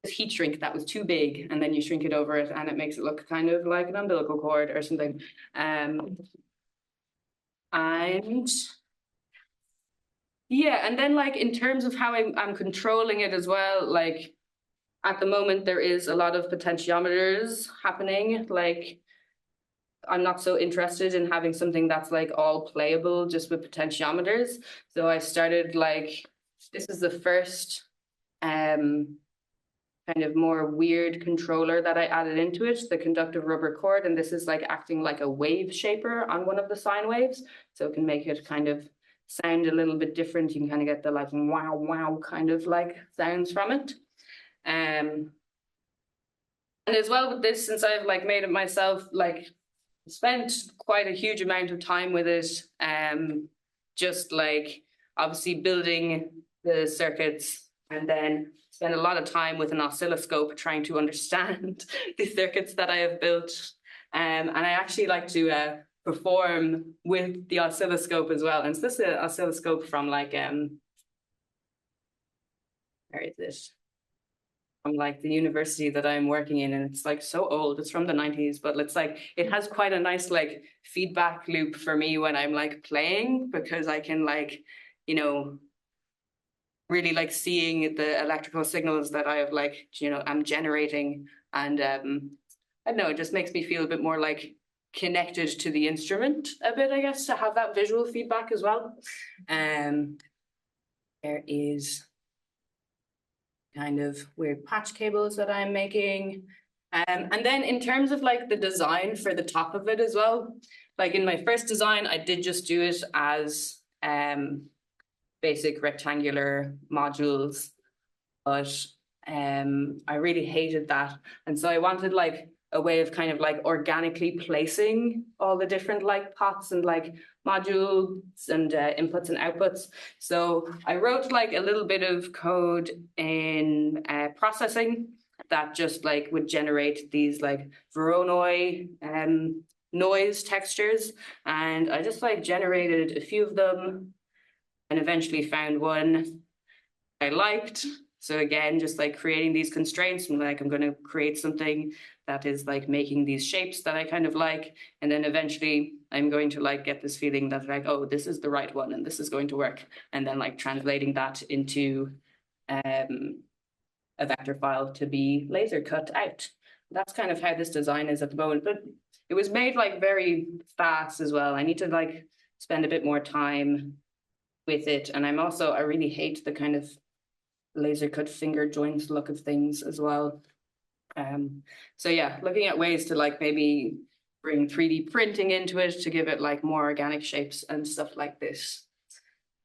heat shrink that was too big, and then you shrink it over it and it makes it look kind of like an umbilical cord or something. And yeah, and then like in terms of how I'm controlling it as well, like at the moment there is a lot of potentiometers happening. Like I'm not so interested in having something that's like all playable just with potentiometers. So I started like, this is the first kind of more weird controller that I added into it, the conductive rubber cord, and this is like acting like a wave shaper on one of the sine waves, so it can make it kind of sound a little bit different. You can kind of get the like wow wow kind of like sounds from it. And as well with this, since I've like made it myself, like spent quite a huge amount of time with it, just like obviously building the circuits, and then spend a lot of time with an oscilloscope trying to understand the circuits that I have built. And I actually like to perform with the oscilloscope as well. And so this is an oscilloscope from like, where is it? From like the university that I'm working in, and it's like so old. It's from the 90s, but it's like it has quite a nice like feedback loop for me when I'm like playing, because I can like, you know, really like seeing the electrical signals that I have like, you know, I'm generating. And I don't know, it just makes me feel a bit more like connected to the instrument a bit, I guess, to have that visual feedback as well. There is kind of weird patch cables that I'm making. And then in terms of like the design for the top of it as well, like in my first design, I did just do it as basic rectangular modules, but I really hated that. And so I wanted like a way of kind of like organically placing all the different like pots and like modules and inputs and outputs. So I wrote like a little bit of code in processing that just like would generate these like Voronoi noise textures. And I just like generated a few of them and eventually found one I liked. So again, just like creating these constraints, and like I'm going to create something that is like making these shapes that I kind of like, and then eventually I'm going to like get this feeling that like, oh, this is the right one and this is going to work, and then like translating that into a vector file to be laser cut out. That's kind of how this design is at the moment, but it was made like very fast as well. I need to like spend a bit more time with it, and I really hate the kind of laser cut finger joints look of things as well. So yeah, looking at ways to like maybe bring 3D printing into it to give it like more organic shapes and stuff like this.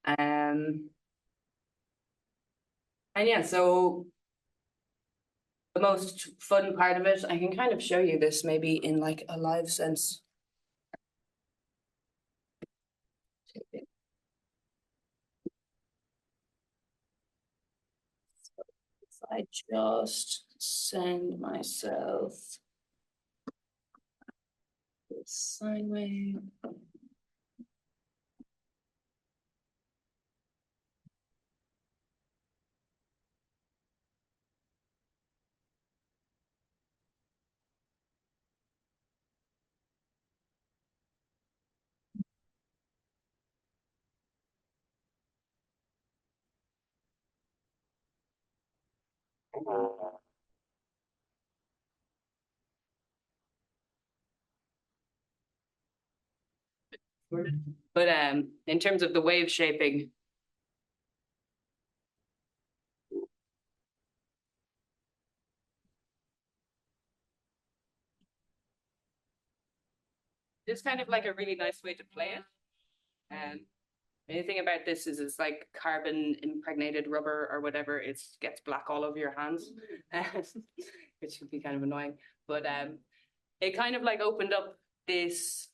And yeah, so the most fun part of it, I can kind of show you this maybe in like a live sense. I just send myself this sine wave. But in terms of the wave shaping, it's kind of like a really nice way to play it. The thing about this is it's like carbon impregnated rubber or whatever. It gets black all over your hands, which would be kind of annoying. But it kind of like opened up this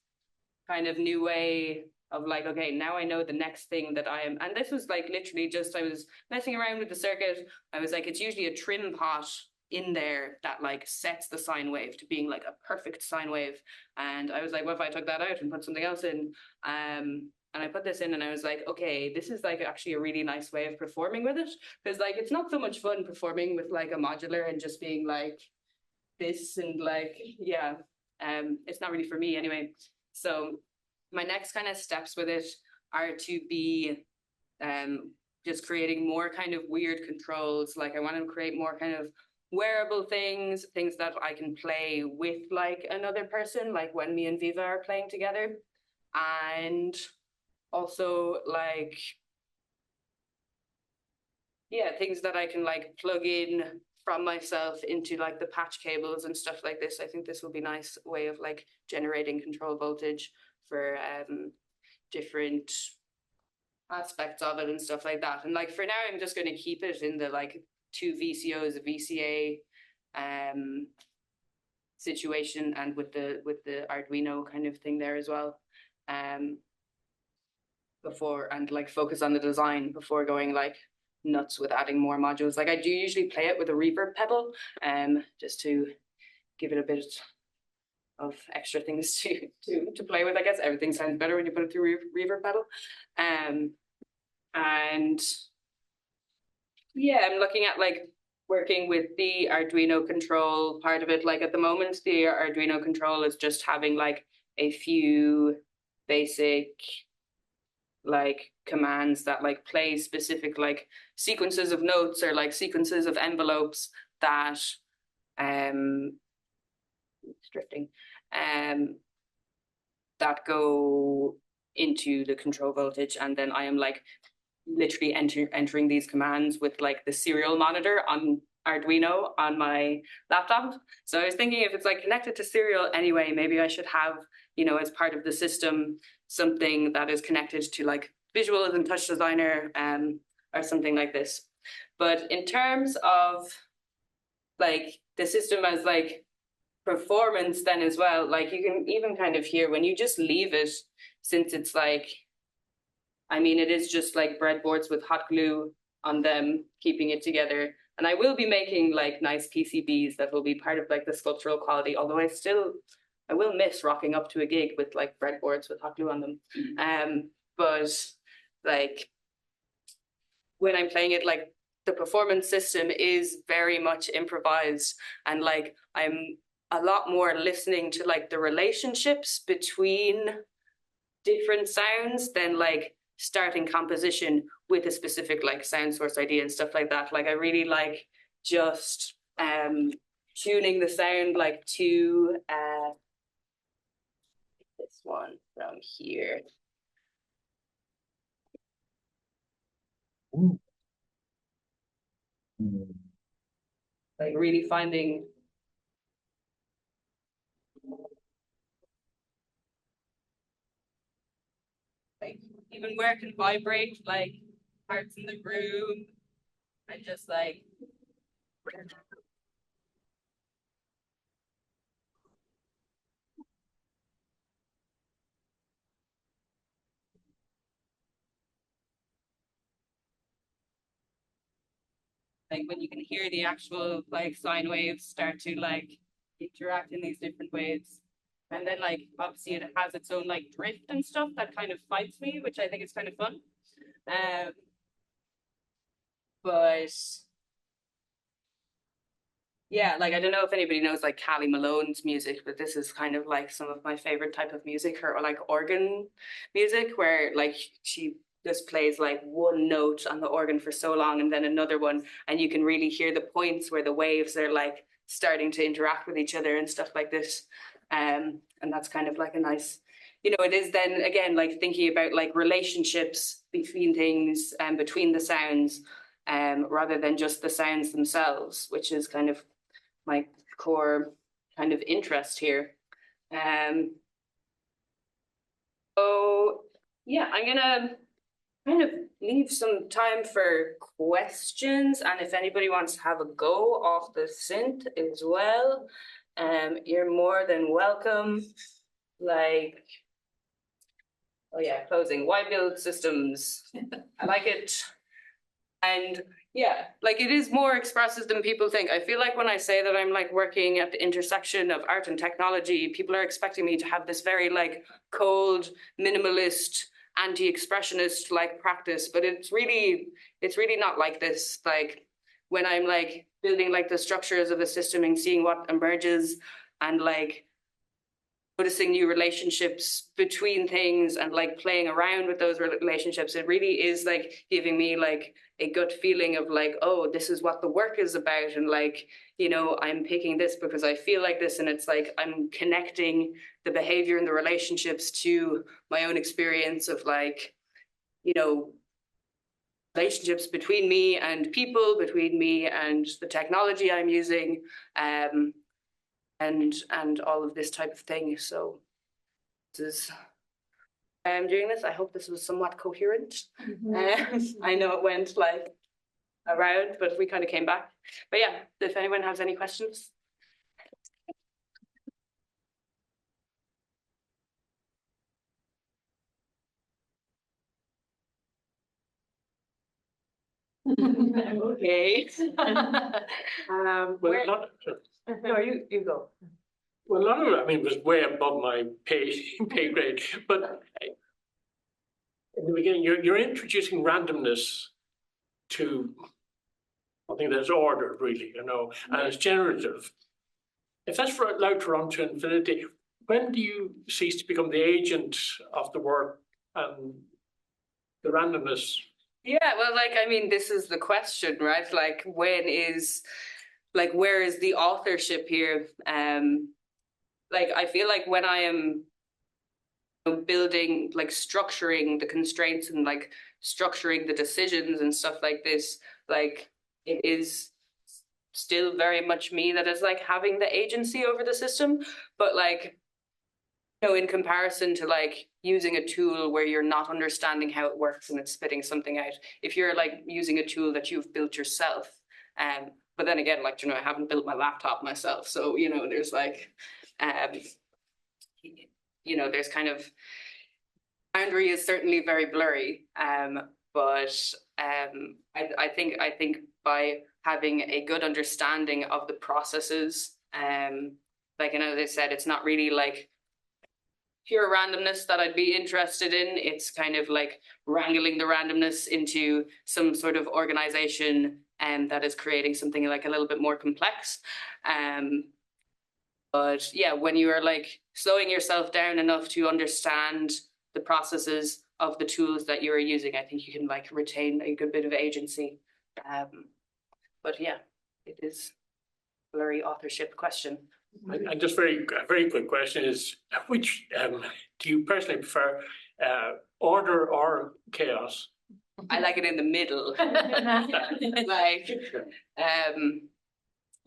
kind of new way of like, okay, now I know the next thing that I am. And this was like literally just, I was messing around with the circuit. I was like, it's usually a trim pot in there that like sets the sine wave to being like a perfect sine wave. And I was like, what if I took that out and put something else in? And I put this in and I was like, okay, this is like actually a really nice way of performing with it. Because like, it's not so much fun performing with like a modular and just being like this and like, yeah, it's not really for me anyway. So my next kind of steps with it are to be just creating more kind of weird controls. Like I want to create more kind of wearable things that I can play with like another person, like when me and Viva are playing together. And also like, yeah, things that I can like plug in from myself into like the patch cables and stuff like this. I think this will be a nice way of like generating control voltage for different aspects of it and stuff like that. And like for now, I'm just going to keep it in the like 2 VCOs, a VCA situation, and with the Arduino kind of thing there as well. Before and like focus on the design before going like nuts with adding more modules. Like I do usually play it with a reverb pedal, just to give it a bit of extra things to play with. I guess everything sounds better when you put it through reverb pedal. And yeah, I'm looking at like working with the Arduino control part of it. Like at the moment, the Arduino control is just having like a few basic like commands that like play specific like sequences of notes or like sequences of envelopes that it's drifting that go into the control voltage, and then I am like literally entering these commands with like the serial monitor on Arduino on my laptop. So I was thinking if it's like connected to serial anyway, maybe I should have, you know, as part of the system, something that is connected to like Visuals and Touch Designer or something like this. But in terms of like the system as like performance then as well, like you can even kind of hear when you just leave it, since it's like, I mean, it is just like breadboards with hot glue on them, keeping it together. And I will be making like nice PCBs that will be part of like the sculptural quality, although I will miss rocking up to a gig with like breadboards with hot glue on them. But like when I'm playing it, like the performance system is very much improvised, and like I'm a lot more listening to like the relationships between different sounds than like starting composition with a specific like sound source idea and stuff like that. Like I really like just tuning the sound like to this one from here. Ooh. Like really finding like even where it can vibrate like parts in the room, and just like when you can hear the actual like sine waves start to like interact in these different ways. And then like obviously it has its own like drift and stuff that kind of fights me, which I think is kind of fun. But yeah, like I don't know if anybody knows like Callie Malone's music, but this is kind of like some of my favorite type of music, her like organ music, where like she just plays like one note on the organ for so long and then another one, and you can really hear the points where the waves are like starting to interact with each other and stuff like this. And that's kind of like a nice, you know, it is then again like thinking about like relationships between things and between the sounds, rather than just the sounds themselves, which is kind of my core kind of interest here. So yeah, I'm gonna kind of leave some time for questions, and if anybody wants to have a go off the synth as well, you're more than welcome. Like, oh yeah, closing. Why build systems? I like it. And yeah, like it is more expressive than people think. I feel like when I say that I'm like working at the intersection of art and technology, people are expecting me to have this very like cold, minimalist, anti-expressionist like practice, but it's really not like this. Like when I'm like building like the structures of a system and seeing what emerges and like noticing new relationships between things and like playing around with those relationships, it really is like giving me like a gut feeling of like, oh, this is what the work is about, and like, you know, I'm picking this because I feel like this, and it's like I'm connecting the behavior and the relationships to my own experience of like, you know, relationships between me and people, between me and the technology I'm using, and all of this type of thing. So this is I'm doing this. I hope this was somewhat coherent. I know it went like around, but we kind of came back. But yeah, if anyone has any questions. Okay. Well, not, No, you go. well, a lot of it, I mean, was way above my pay grade. But in the beginning, you're introducing randomness to something that's ordered, really, you know, and it's generative. If that's allowed to run to infinity, when do you cease to become the agent of the work and the randomness? Yeah, well, like, I mean, this is the question, right? Like, when is, like, where is the authorship here? Like, I feel like when I am building, like, structuring the constraints and like structuring the decisions and stuff like this, like, it is still very much me that is like having the agency over the system, but like, you know, in comparison to like using a tool where you're not understanding how it works and it's spitting something out, if you're like using a tool that you've built yourself, but then again, like, you know, I haven't built my laptop myself, so, you know, there's like, you know, there's kind of boundary is certainly very blurry, but I think by having a good understanding of the processes, like, and as I said, it's not really like pure randomness that I'd be interested in. It's kind of like wrangling the randomness into some sort of organization that is creating something like a little bit more complex. But yeah, when you are like slowing yourself down enough to understand the processes of the tools that you are using, I think you can like retain a good bit of agency. But yeah, it is a blurry authorship question. And just a very quick question is, which do you personally prefer, order or chaos? I like it in the middle.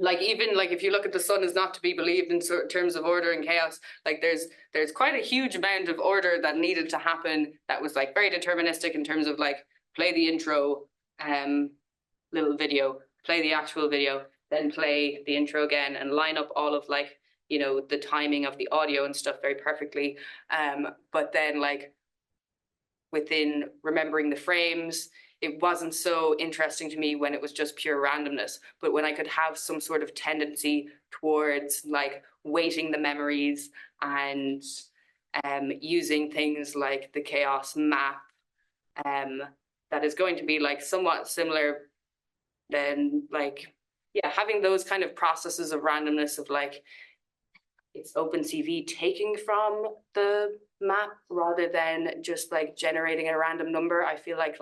Like even like if you look at the sun is not to be believed in terms of order and chaos, like there's quite a huge amount of order that needed to happen that was like very deterministic in terms of like play the intro little video, play the actual video, then play the intro again, and line up all of like, you know, the timing of the audio and stuff very perfectly. But then like within remembering the frames, it wasn't so interesting to me when it was just pure randomness, but when I could have some sort of tendency towards like weighting the memories and using things like the chaos map, that is going to be like somewhat similar, then like, yeah, having those kind of processes of randomness of like, it's OpenCV taking from the map rather than just like generating a random number. I feel like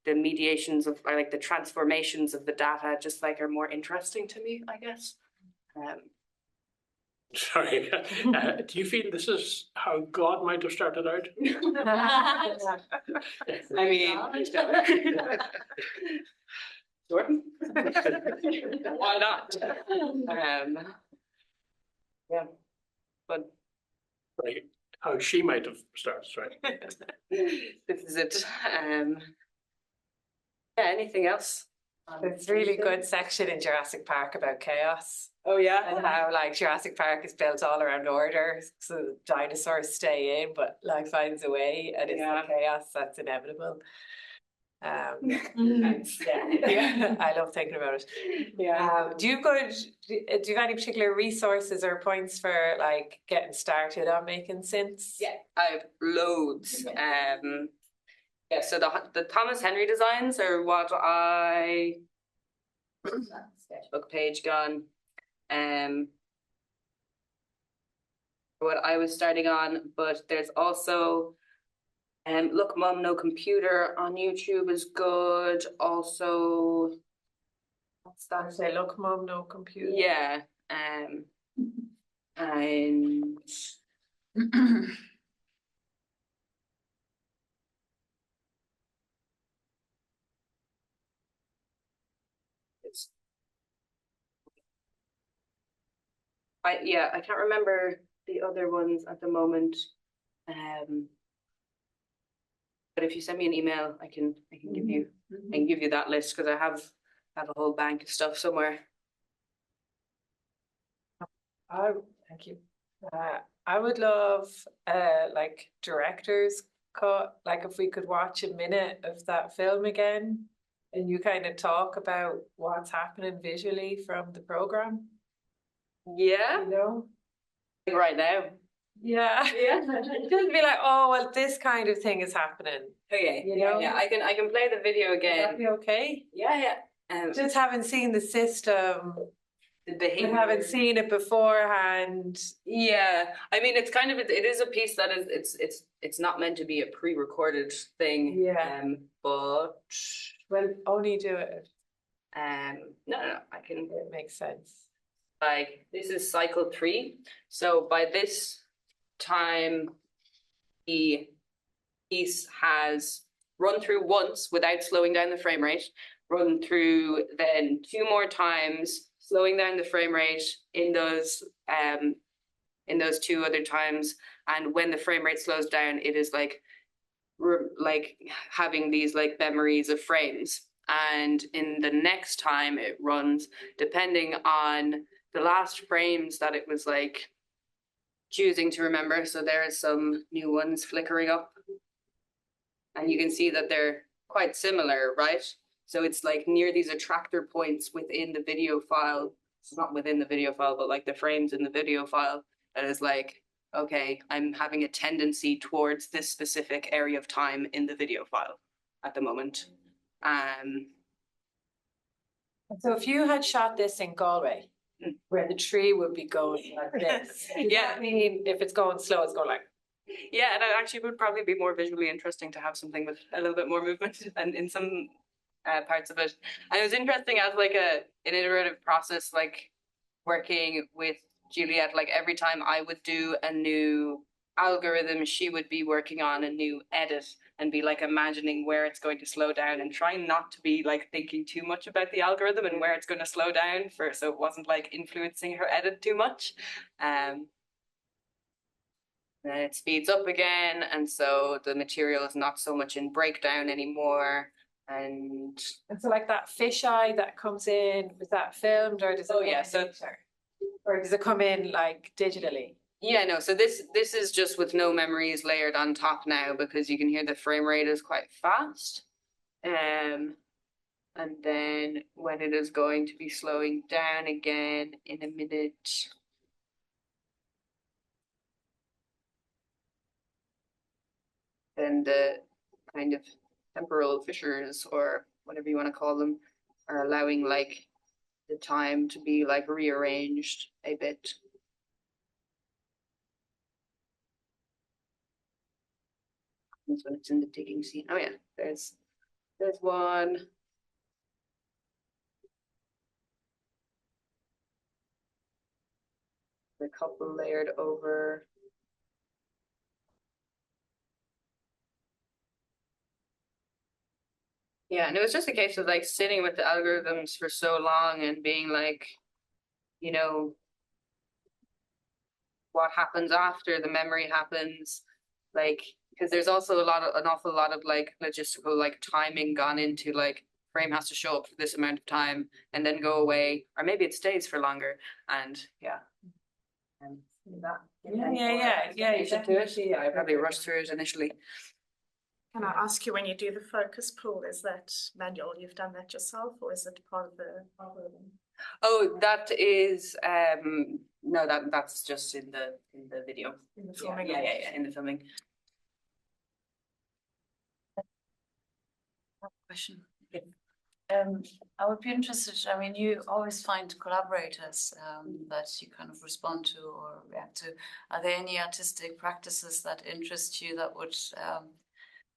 the mediations of, or like the transformations of the data just like are more interesting to me, I guess. Sorry, do you feel this is how God might have started out? I mean, Jordan, why not? Yeah, but Right. how she might have started, right? This is it. Yeah, anything else? There's a really good section in Jurassic Park about chaos Oh yeah. and how like Jurassic Park is built all around order, so the dinosaurs stay in, but life finds a way, and it's Yeah. the chaos that's inevitable. Nice. Yeah, I love thinking about it. Yeah. Do you have any particular resources or points for like getting started on making synths? Yeah, I have loads. Yeah, so the Thomas Henry designs are what I sketchbook page gone. What I was starting on, but there's also Look Mum No Computer on YouTube is good. Also, what's I that? say, look, Mum, no computer. Yeah. And I can't remember the other ones at the moment. But if you send me an email, I can give you that list, because I have a whole bank of stuff somewhere. Thank you. I would love like director's cut, like if we could watch a minute of that film again and you kind of talk about what's happening visually from the program, Yeah, you know? like right now. Yeah. Yeah. Just be like, oh well, this kind of thing is happening. Okay. You know? Yeah. I can play the video Would that again. be okay? Yeah. Just haven't seen the system. The We behavior. haven't seen it beforehand. Yeah, I mean, it's kind of it is a piece that is it's not meant to be a pre-recorded thing. Yeah. But Well, only do it. no, I can. It makes sense. Like, this is cycle 3. So by this time, the piece has run through once without slowing down the frame rate, run through then 2 more times, slowing down the frame rate in those 2 other times. And when the frame rate slows down, it is like having these like memories of frames. And in the next time it runs, depending on the last frames that it was like choosing to remember. So there are some new ones flickering up, and you can see that they're quite similar, right? So it's like near these attractor points within the video file. It's not within the video file, but like the frames in the video file, that is like, okay, I'm having a tendency towards this specific area of time in the video file at the moment. So if you had shot this in Galway, where the tree would be going like this, Yeah. I mean, if it's going slow, it's going like. Yeah, and it actually would probably be more visually interesting to have something with a little bit more movement and in some parts of it. And it was interesting as like an iterative process, like working with Juliet, like every time I would do a new algorithm, she would be working on a new edit and be like imagining where it's going to slow down and trying not to be like thinking too much about the algorithm and where it's going to slow down for, so it wasn't like influencing her edit too much. Then it speeds up again, and so the material is not so much in breakdown anymore. And so like that fisheye that comes in, was that filmed or does it? Oh, yeah, so- or does it come in like digitally? yeah, no, so this is just with no memories layered on top now, because you can hear the frame rate is quite fast. And then when it is going to be slowing down again in a minute. Then the kind of temporal fissures, or whatever you want to call them, are allowing like the time to be like rearranged a bit. That's when it's in the digging scene. Oh yeah, there's one. A couple layered over. Yeah, and it was just a case of like sitting with the algorithms for so long and being like, you know, what happens after the memory happens, like, because there's also an awful lot of like logistical like timing gone into like frame has to show up for this amount of time and then go away, or maybe it stays for longer. And yeah. I probably rushed through it initially. Can I ask you, when you do the focus pool, is that manual? You've done that yourself, or is it part of the algorithm? Oh, that is no, that's just in the video. In the filming? Yeah, in the filming. Question. I would be interested, I mean, you always find collaborators that you kind of respond to or react to. Are there any artistic practices that interest you that would,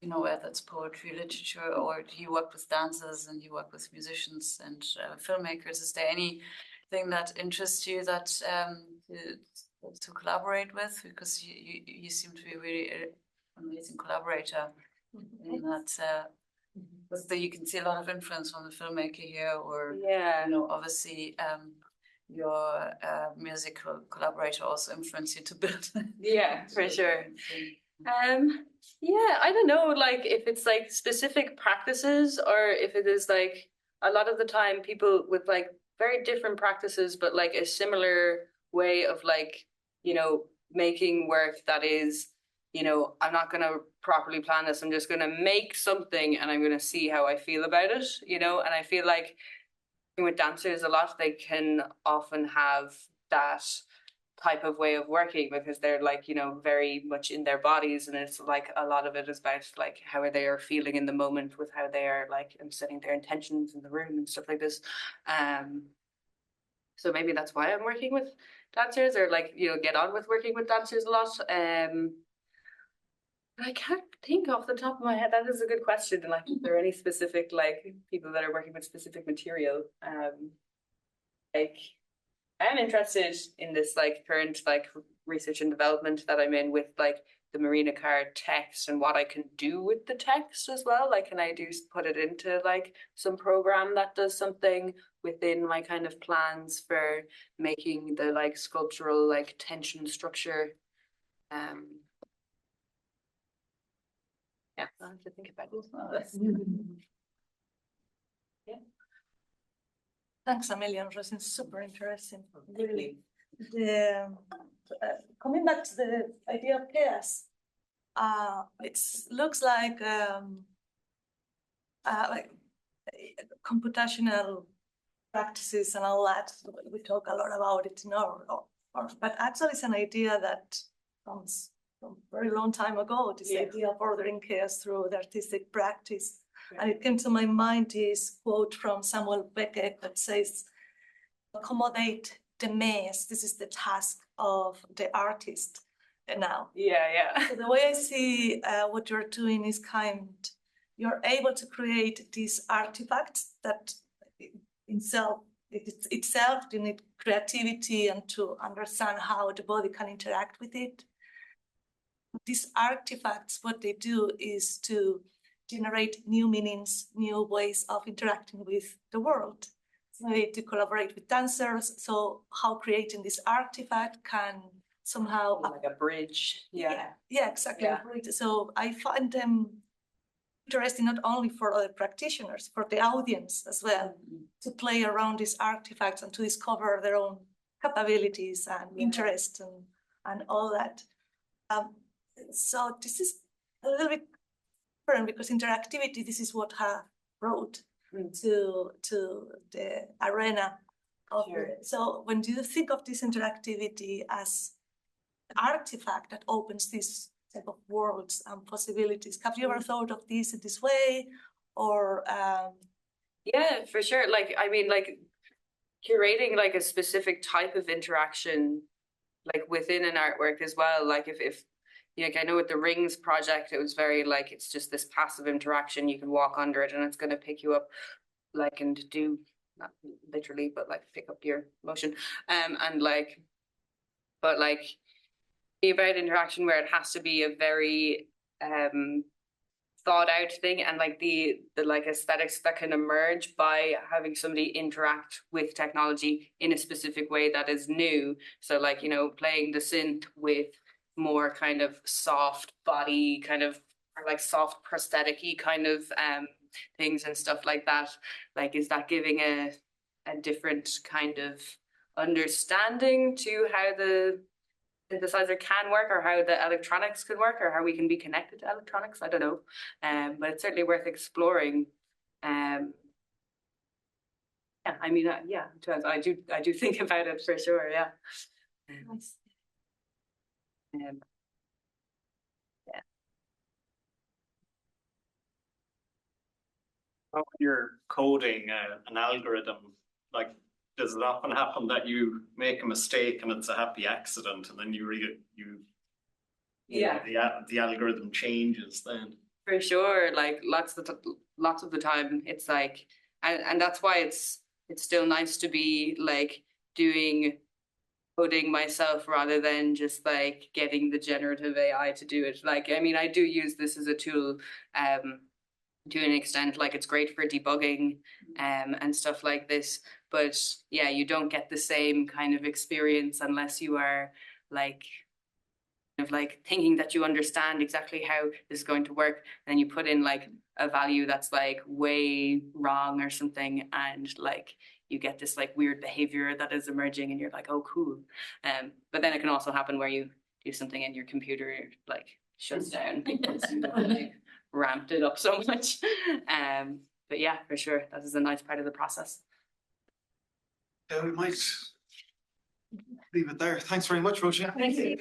you know, whether it's poetry, literature, or do you work with dancers and you work with musicians and filmmakers? Is there anything that interests you that to collaborate with? Because you seem to be a really amazing collaborator in that. So you can see a lot of influence from the filmmaker here, or you know, obviously your musical collaborator also influenced you to build. Yeah, for sure. Yeah, I don't know, like if it's like specific practices or if it is like a lot of the time people with like very different practices, but like a similar way of like, you know, making work that is, you know, I'm not going to properly plan this. I'm just going to make something and I'm going to see how I feel about it, you know? And I feel like with dancers a lot, they can often have that type of way of working because they're like, you know, very much in their bodies. And it's like a lot of it is about like how they are feeling in the moment with how they are like and setting their intentions in the room and stuff like this. So maybe that's why I'm working with dancers, or like, you know, get on with working with dancers a lot. I can't think off the top of my head. That is a good question. And like, is there any specific like people that are working with specific material? Like, I'm interested in this like current like research and development that I'm in with like the Marina card text and what I can do with the text as well. Like, can I put it into like some program that does something within my kind of plans for making the like sculptural like tension structure? Yeah, I'll have to think about this. Yeah. Thanks a million, Róisín. Super interesting. Really. Coming back to the idea of chaos, it looks like computational practices and all that. We talk a lot about it in our but actually it's an idea that comes from a very long time ago, this idea of ordering chaos through the artistic practice. And it came to my mind this quote from Samuel Beckett that says, accommodate the mess. This is the task of the artist now. Yeah. So the way I see what you're doing is you're able to create these artifacts that itself you need creativity and to understand how the body can interact with it. These artifacts, what they do is to generate new meanings, new ways of interacting with the world. So maybe to collaborate with dancers. So how creating this artifact can somehow like a bridge. Yeah, exactly. Yeah. So I find them interesting not only for other practitioners, for the audience as well, to play around these artifacts and to discover their own capabilities and interest and all that. So this is a little bit different because interactivity, this is what have brought to the arena of so when you think of this interactivity as an artifact that opens these type of worlds and possibilities, have you ever thought of this in this way, or Yeah, for sure. Like, I mean, like curating like a specific type of interaction like within an artwork as well. Like if like I know with the Rings project, it was very like it's just this passive interaction. You can walk under it and it's going to pick you up, like, and do not literally, but like pick up your motion. And like, but like be about interaction where it has to be a very thought out thing, and like the like aesthetics that can emerge by having somebody interact with technology in a specific way that is new. So like, you know, playing the synth with more kind of soft body kind of, or like soft prosthetic-y kind of things and stuff like that. Like, is that giving a different kind of understanding to how the synthesizer can work, or how the electronics can work, or how we can be connected to electronics? I don't know, but it's certainly worth exploring. Yeah, I mean, yeah, I do think about it for sure. Yeah. Nice. Yeah. When you're coding an algorithm, like, does it often happen that you make a mistake and it's a happy accident, and then Yeah. the algorithm changes then? For sure, like lots of the time, it's like, and that's why it's still nice to be like doing coding myself rather than just like getting the generative AI to do it. Like, I mean, I do use this as a tool, to an extent. Like, it's great for debugging, and stuff like this. But yeah, you don't get the same kind of experience unless you are like, of like thinking that you understand exactly how this is going to work, and then you put in like a value that's like way wrong or something, and like you get this like weird behavior that is emerging, and you're like, oh cool. But then it can also happen where you do something and your computer like shuts down because you ramped it up so much. But yeah, for sure, that is a nice part of the process. Yeah, we might leave it there. Thanks very much, Róisín. Thank you.